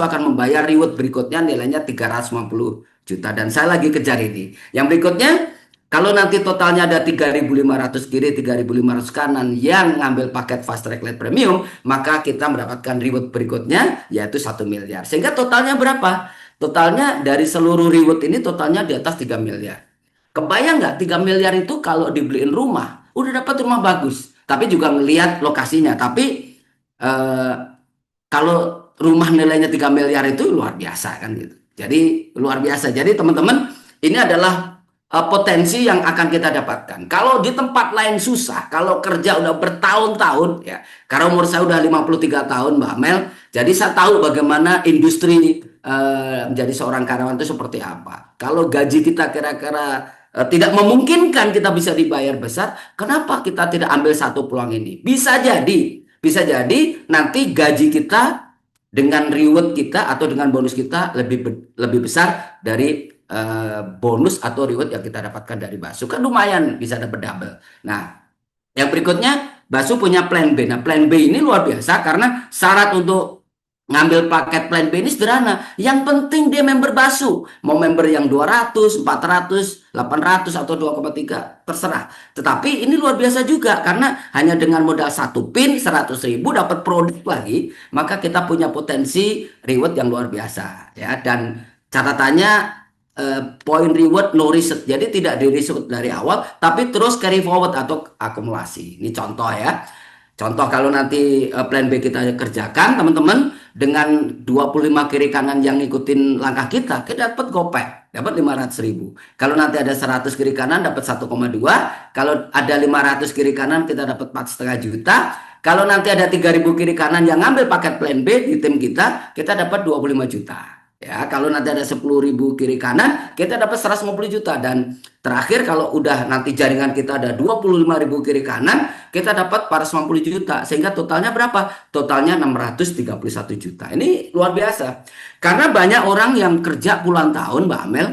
akan membayar reward berikutnya nilainya 350 juta dan saya lagi kejar ini. Yang berikutnya kalau nanti totalnya ada 3.500 kiri, 3.500 kanan yang ngambil paket Fast Track Lite Premium, maka kita mendapatkan reward berikutnya yaitu 1 miliar. Sehingga totalnya berapa? Totalnya dari seluruh reward ini totalnya di atas 3 miliar. Kebayang nggak 3 miliar itu kalau dibeliin rumah, udah dapat rumah bagus. Tapi juga ngelihat lokasinya. Tapi kalau rumah nilainya 3 miliar itu luar biasa kan gitu. Jadi luar biasa. Jadi teman-teman, ini adalah potensi yang akan kita dapatkan. Kalau di tempat lain susah, kalau kerja udah bertahun-tahun ya. Karena umur saya udah 53 tahun Mbak Mel, jadi saya tahu bagaimana industri menjadi seorang karyawan itu seperti apa. Kalau gaji kita kira-kira tidak memungkinkan kita bisa dibayar besar, kenapa kita tidak ambil satu peluang ini? Bisa jadi nanti gaji kita dengan reward kita atau dengan bonus kita lebih besar dari bonus atau reward yang kita dapatkan dari Basu. Kan lumayan bisa dapat double. Nah, yang berikutnya, Basu punya plan B. Nah, plan B ini luar biasa karena syarat untuk ngambil paket plan B ini sederhana. Yang penting dia member Basu. Mau member yang 200, 400, 800 atau 2,3 terserah. Tetapi ini luar biasa juga karena hanya dengan modal satu pin 100.000 dapat produk lagi, maka kita punya potensi reward yang luar biasa ya. Dan catatannya point reward no reset. Jadi tidak di reset dari awal, tapi terus carry forward atau akumulasi. Ini contoh ya. Contoh kalau nanti plan B kita kerjakan teman-teman dengan 25 kiri kanan yang ngikutin langkah kita dapat gopek, dapat 500.000. Kalau nanti ada 100 kiri kanan dapat 1,2. Kalau ada 500 kiri kanan kita dapat 4,5 juta. Kalau nanti ada 3.000 kiri kanan yang ngambil paket plan B di tim kita dapat 25 juta. Ya, kalau nanti ada 10.000 kiri kanan, kita dapat 150 juta. Dan terakhir kalau udah nanti jaringan kita ada 25.000 kiri kanan, kita dapat 450 juta. Sehingga totalnya berapa? Totalnya 631 juta. Ini luar biasa. Karena banyak orang yang kerja puluhan tahun, Mbak Amel,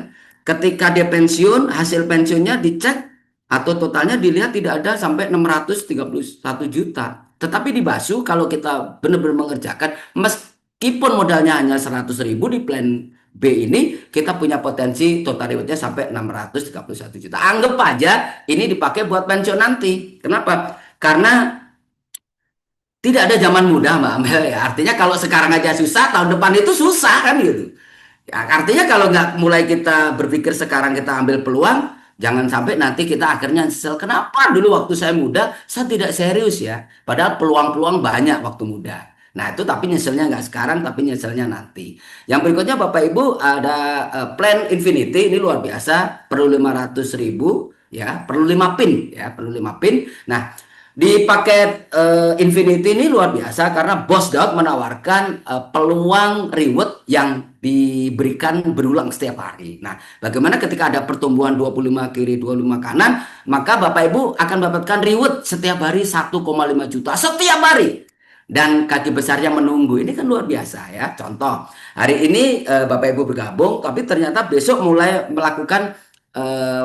ketika dia pensiun, hasil pensiunnya dicek atau totalnya dilihat tidak ada sampai 631 juta. Tetapi di Basu kalau kita benar-benar mengerjakan, meskipun modalnya hanya 100.000 di plan B ini, kita punya potensi total rewardnya sampai 631 juta. Anggap aja ini dipakai buat pensiun nanti. Kenapa? Karena tidak ada zaman mudah, Mbak Amel ya. Artinya kalau sekarang aja susah, tahun depan itu susah kan gitu. Ya, artinya kalau nggak mulai kita berpikir sekarang kita ambil peluang, jangan sampai nanti kita akhirnya nyesel. Kenapa dulu waktu saya muda, saya tidak serius ya. Padahal peluang-peluang banyak waktu muda. Nah itu tapi nyeselnya nggak sekarang, tapi nyeselnya nanti. Yang berikutnya Bapak Ibu ada plan Infinity, ini luar biasa, perlu 500.000 ya, perlu 5 pin ya, perlu 5 pin. Nah di paket Infinity ini luar biasa karena Boss Daud menawarkan peluang reward yang diberikan berulang setiap hari. Nah, bagaimana ketika ada pertumbuhan 25 kiri, 25 kanan, maka Bapak Ibu akan mendapatkan reward setiap hari 1,5 juta setiap hari. Dan kaki besarnya menunggu. Ini kan luar biasa ya. Contoh, hari ini Bapak Ibu bergabung, tapi ternyata besok mulai melakukan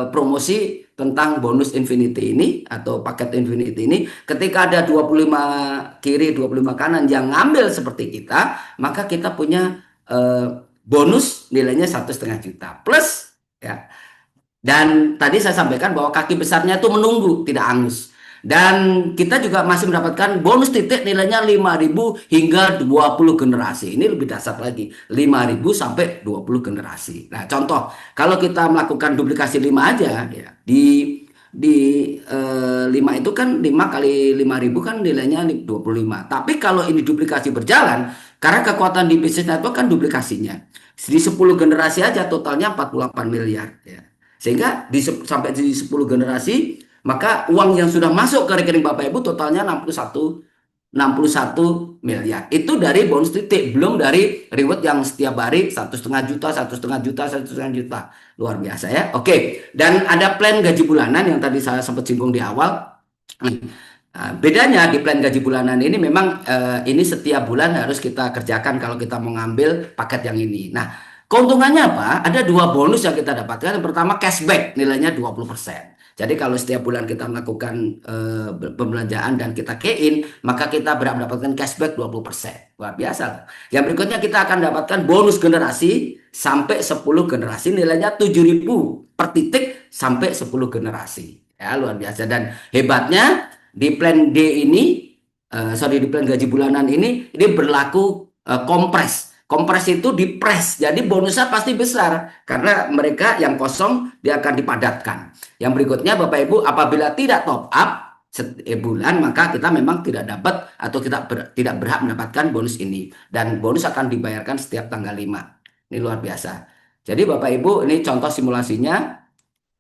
promosi tentang bonus Infinity ini atau paket Infinity ini. Ketika ada 25 kiri 25 kanan yang ngambil seperti kita, maka kita punya bonus nilainya 1,5 juta plus ya. Dan tadi saya sampaikan bahwa kaki besarnya itu menunggu, tidak angus. Dan kita juga masih mendapatkan bonus titik nilainya 5.000 hingga 20 generasi. Ini lebih dasar lagi, 5.000 sampai 20 generasi. Nah, contoh, kalau kita melakukan duplikasi 5 aja ya, di 5 itu kan 5 kali 5.000 kan nilainya 25. Tapi kalau ini duplikasi berjalan, karena kekuatan di bisnis network kan duplikasinya. Di 10 generasi aja totalnya 48 miliar ya. Sehingga sampai di 10 generasi maka uang yang sudah masuk ke rekening Bapak Ibu totalnya 61 miliar. Itu dari bonus titik, belum dari reward yang setiap hari 1,5 juta, 1,5 juta, 1,5 juta. Luar biasa ya. Oke, dan ada plan gaji bulanan yang tadi saya sempat singgung di awal. Nah, bedanya di plan gaji bulanan ini memang ini setiap bulan harus kita kerjakan kalau kita mau ngambil paket yang ini. Nah, keuntungannya apa? Ada 2 bonus yang kita dapatkan. Yang pertama cashback nilainya 20%. Jadi kalau setiap bulan kita melakukan pembelanjaan dan kita key in, maka kita berhak mendapatkan cashback 20%. Luar biasa. Yang berikutnya kita akan dapatkan bonus generasi sampai 10 generasi nilainya 7.000 per titik sampai 10 generasi. Ya, luar biasa. Dan hebatnya di plan D ini, di plan gaji bulanan ini berlaku kompres. Kompres itu dipres, jadi bonusnya pasti besar karena mereka yang kosong dia akan dipadatkan. Yang berikutnya Bapak Ibu, apabila tidak top up setiap bulan maka kita memang tidak dapat atau kita tidak berhak mendapatkan bonus ini, dan bonus akan dibayarkan setiap tanggal 5. Ini luar biasa. Jadi Bapak Ibu, ini contoh simulasinya.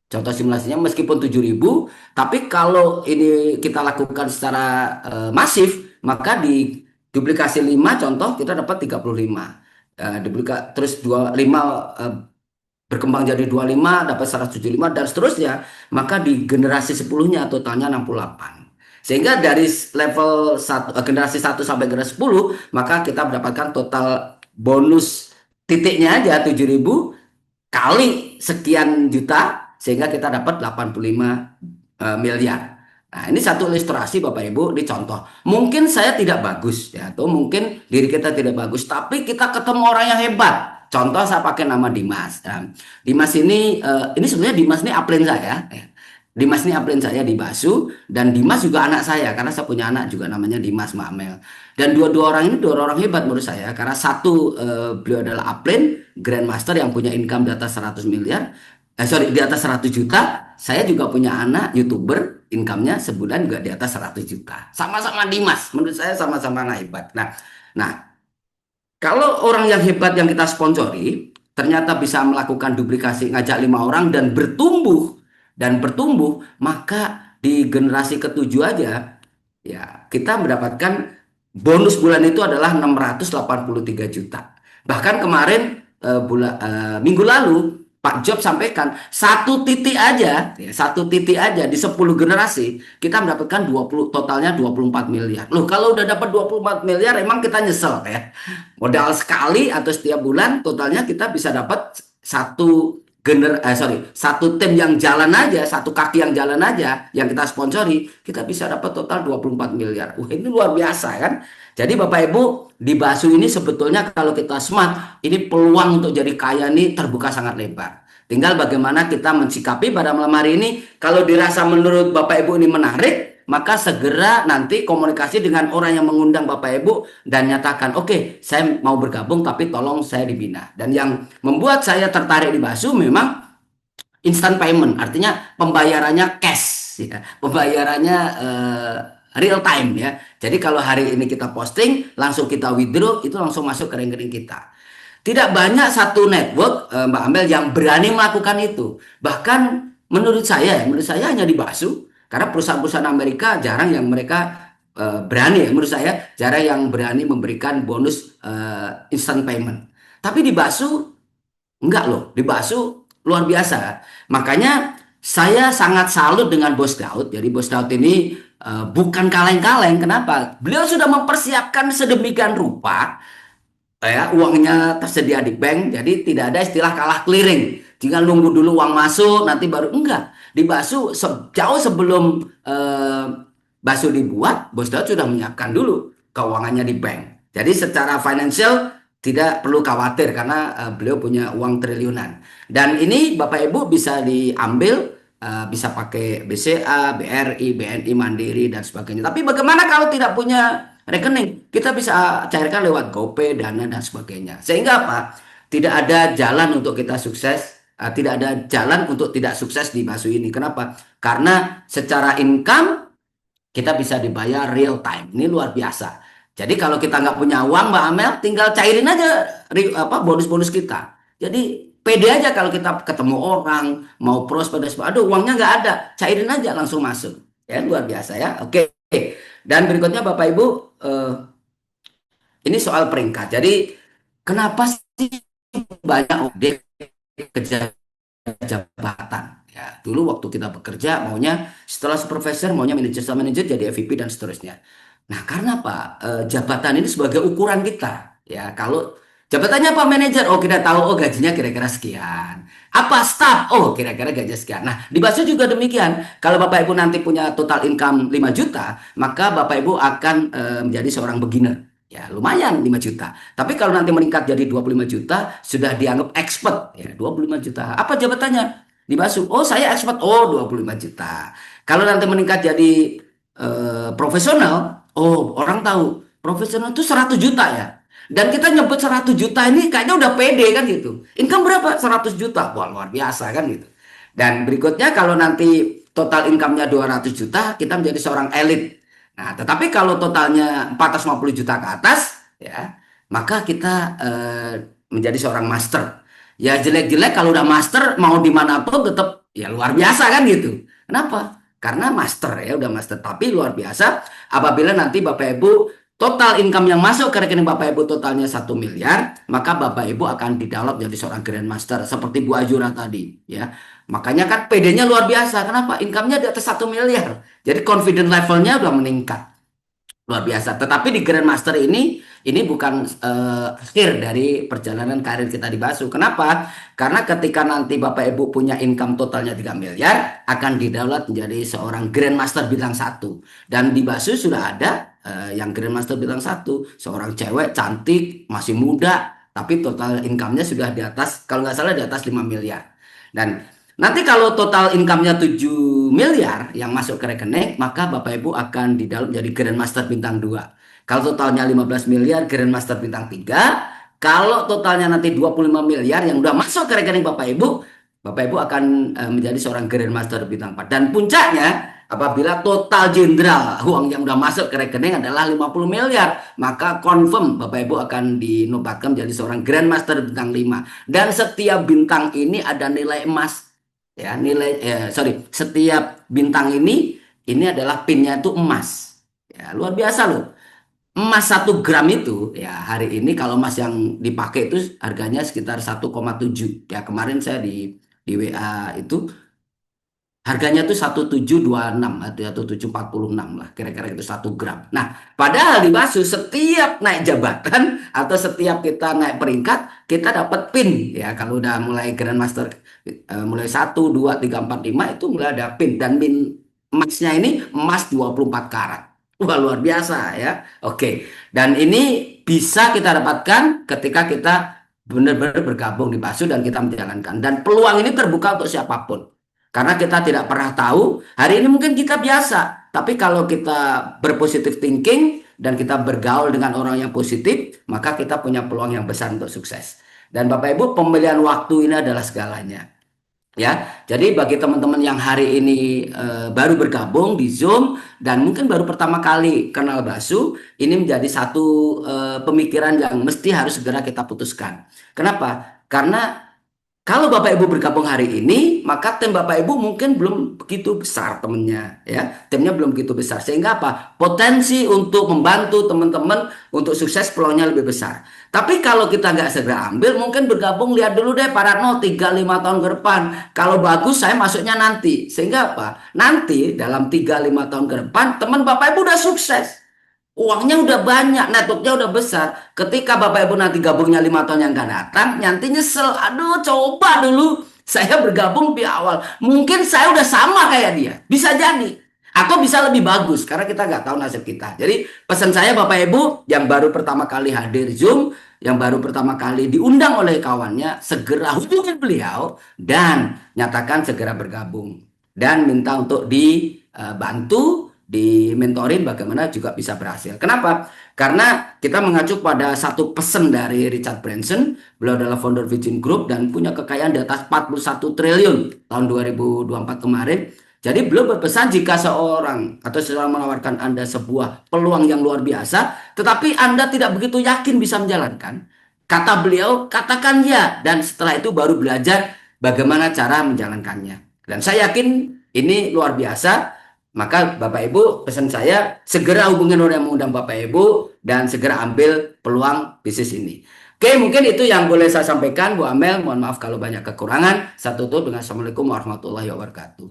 Contoh simulasinya meskipun 7.000, tapi kalau ini kita lakukan secara masif, maka di duplikasi 5 contoh kita dapat 35. Terus 25 berkembang jadi 25 dapat 175 dan seterusnya, maka di generasi 10-nya totalnya 68. Sehingga dari level generasi 1 sampai generasi 10, maka kita mendapatkan total bonus titiknya aja 7.000 kali sekian juta sehingga kita dapat 85 miliar. Nah, ini satu ilustrasi Bapak Ibu, ini contoh. Mungkin saya tidak bagus ya, atau mungkin diri kita tidak bagus, tapi kita ketemu orang yang hebat. Contoh saya pakai nama Dimas. Nah, Dimas ini sebenarnya Dimas ini upline saya. Ya. Dimas ini upline saya di Basu, dan Dimas juga anak saya karena saya punya anak juga namanya Dimas Mbak Amel. Dan dua-dua orang ini dua orang hebat menurut saya karena satu beliau adalah upline grandmaster yang punya income di atas 100 miliar. Di atas 100 juta. Saya juga punya anak YouTuber, income-nya sebulan juga di atas 100 juta. Sama-sama Dimas, menurut saya sama-sama anak hebat. Nah, kalau orang yang hebat yang kita sponsori ternyata bisa melakukan duplikasi, ngajak 5 orang dan bertumbuh, maka di generasi ketujuh aja ya kita mendapatkan bonus bulan itu adalah 683 juta. Bahkan kemarin minggu lalu Pak Job sampaikan satu titik aja di 10 generasi kita mendapatkan totalnya 24 miliar. Loh, kalau udah dapat 24 miliar emang kita nyesel ya. Modal sekali atau setiap bulan totalnya kita bisa dapat satu tim yang jalan aja, satu kaki yang jalan aja yang kita sponsori, kita bisa dapat total 24 miliar. Wah, ini luar biasa kan? Jadi Bapak Ibu, di Basu ini sebetulnya kalau kita smart, ini peluang untuk jadi kaya ini terbuka sangat lebar. Tinggal bagaimana kita mensikapi pada malam hari ini. Kalau dirasa menurut Bapak Ibu ini menarik, maka segera nanti komunikasi dengan orang yang mengundang Bapak Ibu dan nyatakan, oke, saya mau bergabung tapi tolong saya dibina. Dan yang membuat saya tertarik di Basu memang instant payment, artinya pembayarannya cash, ya. Pembayarannya real time ya. Jadi kalau hari ini kita posting, langsung kita withdraw, itu langsung masuk ke rekening kita. Tidak banyak satu network Mbak Amel yang berani melakukan itu. Bahkan menurut saya hanya di Basu, karena perusahaan-perusahaan Amerika jarang yang mereka berani ya. Menurut saya jarang yang berani memberikan bonus instant payment. Tapi di Basu enggak loh, di Basu luar biasa. Makanya saya sangat salut dengan Bos Daud. Jadi Bos Daud ini bukan kaleng-kaleng. Kenapa? Beliau sudah mempersiapkan sedemikian rupa ya, uangnya tersedia di bank, jadi tidak ada istilah kalah clearing. Tinggal nunggu dulu uang masuk, nanti baru enggak. Di Basu jauh sebelum Basu dibuat, Bos Daud sudah menyiapkan dulu keuangannya di bank. Jadi secara financial tidak perlu khawatir karena beliau punya uang triliunan. Dan ini Bapak Ibu bisa diambil, bisa pakai BCA, BRI, BNI, Mandiri dan sebagainya. Tapi bagaimana kalau tidak punya rekening? Kita bisa cairkan lewat GoPay, Dana dan sebagainya. Sehingga apa? Tidak ada jalan untuk kita sukses, tidak ada jalan untuk tidak sukses di Basu ini. Kenapa? Karena secara income kita bisa dibayar real time. Ini luar biasa. Jadi kalau kita nggak punya uang, Mbak Amel, tinggal cairin aja bonus-bonus kita. Jadi pede aja kalau kita ketemu orang mau prospek, aduh uangnya nggak ada, cairin aja langsung masuk. Ya luar biasa ya. Oke. Dan berikutnya Bapak Ibu, ini soal peringkat. Jadi kenapa sih banyak update kerja jabatan? Ya, dulu waktu kita bekerja maunya setelah supervisor maunya manajer jadi EVP dan seterusnya. Nah, karena apa? Jabatan ini sebagai ukuran kita. Ya, kalau jabatannya apa manajer? Oh, kita tahu gajinya kira-kira sekian. Apa staff? Oh, kira-kira gajinya sekian. Nah, di Basu juga demikian. Kalau Bapak Ibu nanti punya total income 5 juta, maka Bapak Ibu akan menjadi seorang beginner. Ya, lumayan 5 juta. Tapi kalau nanti meningkat jadi 25 juta, sudah dianggap expert. Ya, 25 juta. Apa jabatannya? Di Basu. Oh, saya expert. Oh, 25 juta. Kalau nanti meningkat jadi profesional, oh orang tahu profesional itu 100 juta ya. Dan kita nyebut 100 juta ini kayaknya udah pede kan gitu. Income berapa? 100 juta. Wah, luar biasa kan gitu. Dan berikutnya kalau nanti total income-nya 200 juta, kita menjadi seorang elit. Nah, tetapi kalau totalnya 450 juta ke atas, ya, maka kita menjadi seorang master. Ya jelek-jelek kalau udah master mau dimanapun tetap ya luar biasa kan gitu. Kenapa? Karena master ya udah master. Tapi luar biasa apabila nanti Bapak Ibu total income yang masuk ke rekening Bapak Ibu totalnya 1 miliar, maka Bapak Ibu akan didevelop jadi seorang grandmaster seperti Bu Azura tadi ya. Makanya kan PD-nya luar biasa. Kenapa? Income-nya di atas 1 miliar. Jadi confident levelnya udah meningkat. Luar biasa. Tetapi di Grandmaster ini bukan akhir dari perjalanan karir kita di Basu. Kenapa? Karena ketika nanti Bapak Ibu punya income totalnya 3 miliar, akan didaulat menjadi seorang Grandmaster bintang satu. Dan di Basu sudah ada yang Grandmaster bintang satu, seorang cewek cantik, masih muda, tapi total income-nya sudah di atas, kalau nggak salah di atas 5 miliar. Dan nanti kalau total income-nya 7 miliar yang masuk ke rekening, maka Bapak Ibu akan di dalam jadi Grandmaster bintang 2. Kalau totalnya 15 miliar, Grandmaster bintang 3. Kalau totalnya nanti 25 miliar yang udah masuk ke rekening Bapak Ibu akan menjadi seorang Grandmaster bintang 4. Dan puncaknya, apabila total jenderal uang yang udah masuk ke rekening adalah 50 miliar, maka confirm Bapak Ibu akan dinobatkan menjadi seorang Grandmaster bintang 5. Dan setiap bintang ini ada nilai emas. Ya, setiap bintang ini adalah pinnya itu emas. Ya, luar biasa loh. Emas 1 gram itu ya hari ini kalau emas yang dipakai itu harganya sekitar 1,7. Ya kemarin saya di WA itu harganya tuh 1726 atau 1746 lah, kira-kira itu 1 gram. Nah, padahal di Basu setiap naik jabatan atau setiap kita naik peringkat, kita dapat pin ya. Kalau udah mulai Grandmaster mulai 1, 2, 3, 4, 5 itu mulai ada pin dan pin emasnya ini emas 24 karat. Wah, luar biasa ya. Oke. Dan ini bisa kita dapatkan ketika kita benar-benar bergabung di Basu dan kita menjalankan. Dan peluang ini terbuka untuk siapapun. Karena kita tidak pernah tahu, hari ini mungkin kita biasa, tapi kalau kita berpositif thinking dan kita bergaul dengan orang yang positif, maka kita punya peluang yang besar untuk sukses. Dan Bapak Ibu, pemilihan waktu ini adalah segalanya. Ya, jadi bagi teman-teman yang hari ini baru bergabung di Zoom dan mungkin baru pertama kali kenal Basu, ini menjadi satu pemikiran yang mesti harus segera kita putuskan. Kenapa? Karena kalau Bapak Ibu bergabung hari ini, maka tim Bapak Ibu mungkin belum begitu besar temennya, ya. Timnya belum begitu besar. Sehingga apa? Potensi untuk membantu teman-teman untuk sukses peluangnya lebih besar. Tapi kalau kita nggak segera ambil, mungkin bergabung lihat dulu deh Paratno 3-5 tahun ke depan. Kalau bagus saya masuknya nanti. Sehingga apa? Nanti dalam 3-5 tahun ke depan, teman Bapak Ibu udah sukses. Uangnya udah banyak, networknya udah besar. Ketika Bapak Ibu nanti gabungnya 5 tahun yang akan datang, nanti nyesel. Aduh, coba dulu saya bergabung di awal. Mungkin saya udah sama kayak dia. Bisa jadi. Atau bisa lebih bagus, karena kita nggak tahu nasib kita. Jadi pesan saya Bapak Ibu, yang baru pertama kali hadir Zoom, yang baru pertama kali diundang oleh kawannya, segera hubungi beliau dan nyatakan segera bergabung. Dan minta untuk dibantu di mentorin bagaimana juga bisa berhasil. Kenapa? Karena kita mengacu pada satu pesan dari Richard Branson. Beliau adalah founder Virgin Group dan punya kekayaan di atas 41 triliun tahun 2024 kemarin. Jadi beliau berpesan jika seorang atau seseorang menawarkan Anda sebuah peluang yang luar biasa, tetapi Anda tidak begitu yakin bisa menjalankan, kata beliau, katakan ya. Dan setelah itu baru belajar bagaimana cara menjalankannya. Dan saya yakin ini luar biasa. Maka Bapak Ibu, pesan saya segera hubungin orang yang mengundang Bapak Ibu dan segera ambil peluang bisnis ini. Oke, mungkin itu yang boleh saya sampaikan, Bu Amel. Mohon maaf kalau banyak kekurangan. Saya tutup dengan Assalamualaikum warahmatullahi wabarakatuh.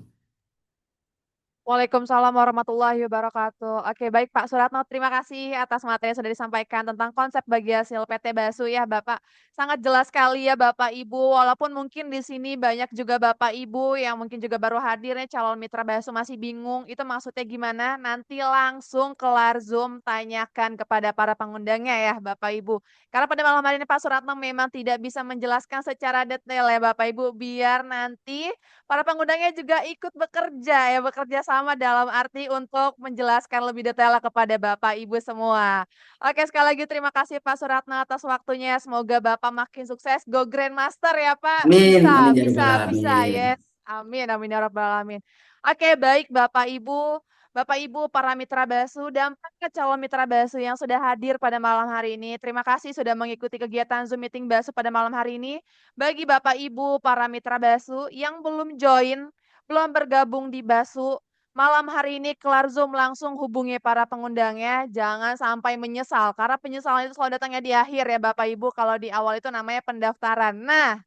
Waalaikumsalam warahmatullahi wabarakatuh. Oke, baik Pak Suratno, terima kasih atas materi yang sudah disampaikan tentang konsep bagi hasil PT Basu ya Bapak. Sangat jelas sekali ya Bapak Ibu, walaupun mungkin di sini banyak juga Bapak Ibu yang mungkin juga baru hadir nih calon mitra Basu masih bingung, itu maksudnya gimana? Nanti langsung kelar Zoom tanyakan kepada para pengundangnya ya Bapak Ibu. Karena pada malam hari ini Pak Suratno memang tidak bisa menjelaskan secara detail ya Bapak Ibu, biar nanti para pengundangnya juga ikut bekerja ya, bekerja sama dalam arti untuk menjelaskan lebih detail kepada Bapak Ibu semua. Oke, sekali lagi terima kasih Pak Suratno atas waktunya. Semoga Bapak makin sukses. Go Grandmaster ya Pak. Amin, Bisa, amin ya rabbal bisa, bisa. alamin. Yes. Amin, amin ya rabbal alamin. Oke, baik Bapak Ibu. Bapak Ibu para mitra Basu dan para calon mitra Basu yang sudah hadir pada malam hari ini. Terima kasih sudah mengikuti kegiatan Zoom meeting Basu pada malam hari ini. Bagi Bapak Ibu para mitra Basu yang belum join, belum bergabung di Basu, malam hari ini kelar Zoom langsung hubungi para pengundangnya, jangan sampai menyesal karena penyesalan itu selalu datangnya di akhir ya Bapak Ibu, kalau di awal itu namanya pendaftaran. Nah,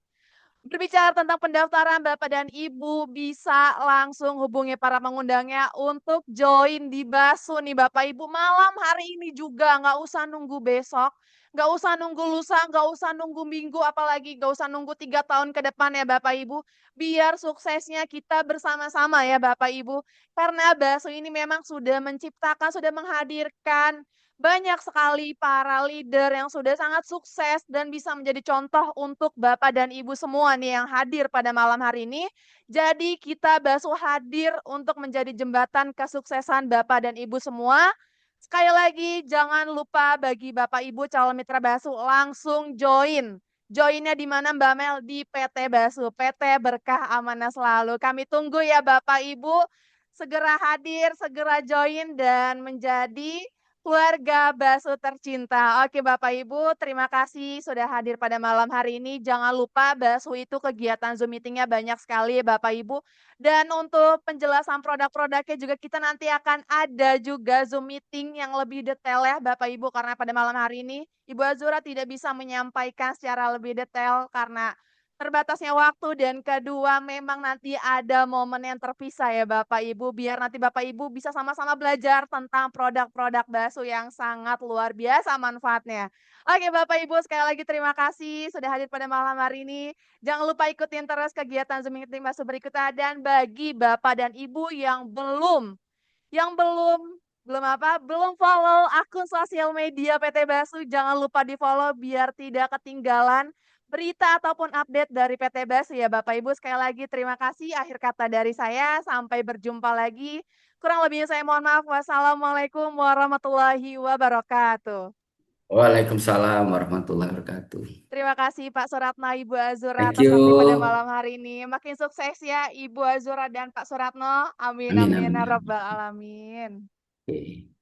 Berbicara tentang pendaftaran, Bapak dan Ibu bisa langsung hubungi para pengundangnya untuk join di BASU nih Bapak Ibu. Malam hari ini juga, nggak usah nunggu besok, nggak usah nunggu lusa, nggak usah nunggu minggu, apalagi nggak usah nunggu 3 tahun ke depan ya Bapak Ibu. Biar suksesnya kita bersama-sama ya Bapak Ibu. Karena BASU ini memang sudah menciptakan, sudah menghadirkan banyak sekali para leader yang sudah sangat sukses dan bisa menjadi contoh untuk Bapak dan Ibu semua nih yang hadir pada malam hari ini. Jadi kita Basu hadir untuk menjadi jembatan kesuksesan Bapak dan Ibu semua. Sekali lagi jangan lupa bagi Bapak Ibu calon mitra Basu langsung join. Joinnya di mana Mbak Mel? Di PT Basu, PT Berkah Amanah Selalu. Kami tunggu ya Bapak Ibu segera hadir, segera join dan menjadi keluarga Basu tercinta. Oke Bapak Ibu, terima kasih sudah hadir pada malam hari ini. Jangan lupa Basu itu kegiatan Zoom meeting-nya banyak sekali Bapak Ibu. Dan untuk penjelasan produk-produknya juga kita nanti akan ada juga Zoom meeting yang lebih detail ya Bapak Ibu. Karena pada malam hari ini Ibu Azura tidak bisa menyampaikan secara lebih detail karena terbatasnya waktu dan kedua memang nanti ada momen yang terpisah ya Bapak Ibu biar nanti Bapak Ibu bisa sama-sama belajar tentang produk-produk bakso yang sangat luar biasa manfaatnya. Oke Bapak Ibu sekali lagi terima kasih sudah hadir pada malam hari ini. Jangan lupa ikutin terus kegiatan Zoom Meeting Bakso berikutnya dan bagi Bapak dan Ibu yang belum apa? Belum follow akun sosial media PT Basu, jangan lupa di-follow biar tidak ketinggalan berita ataupun update dari PT Basu ya Bapak Ibu. Sekali lagi terima kasih. Akhir kata dari saya, sampai berjumpa lagi. Kurang lebihnya saya mohon maaf. Wassalamualaikum warahmatullahi wabarakatuh. Waalaikumsalam warahmatullahi wabarakatuh. Terima kasih Pak Suratno, Ibu Azura Thank atas waktu pada malam you. hari ini. Makin sukses ya Ibu Azura dan Pak Suratno. Amin Amin, amin amin, ya amin. rabbal alamin. Oke.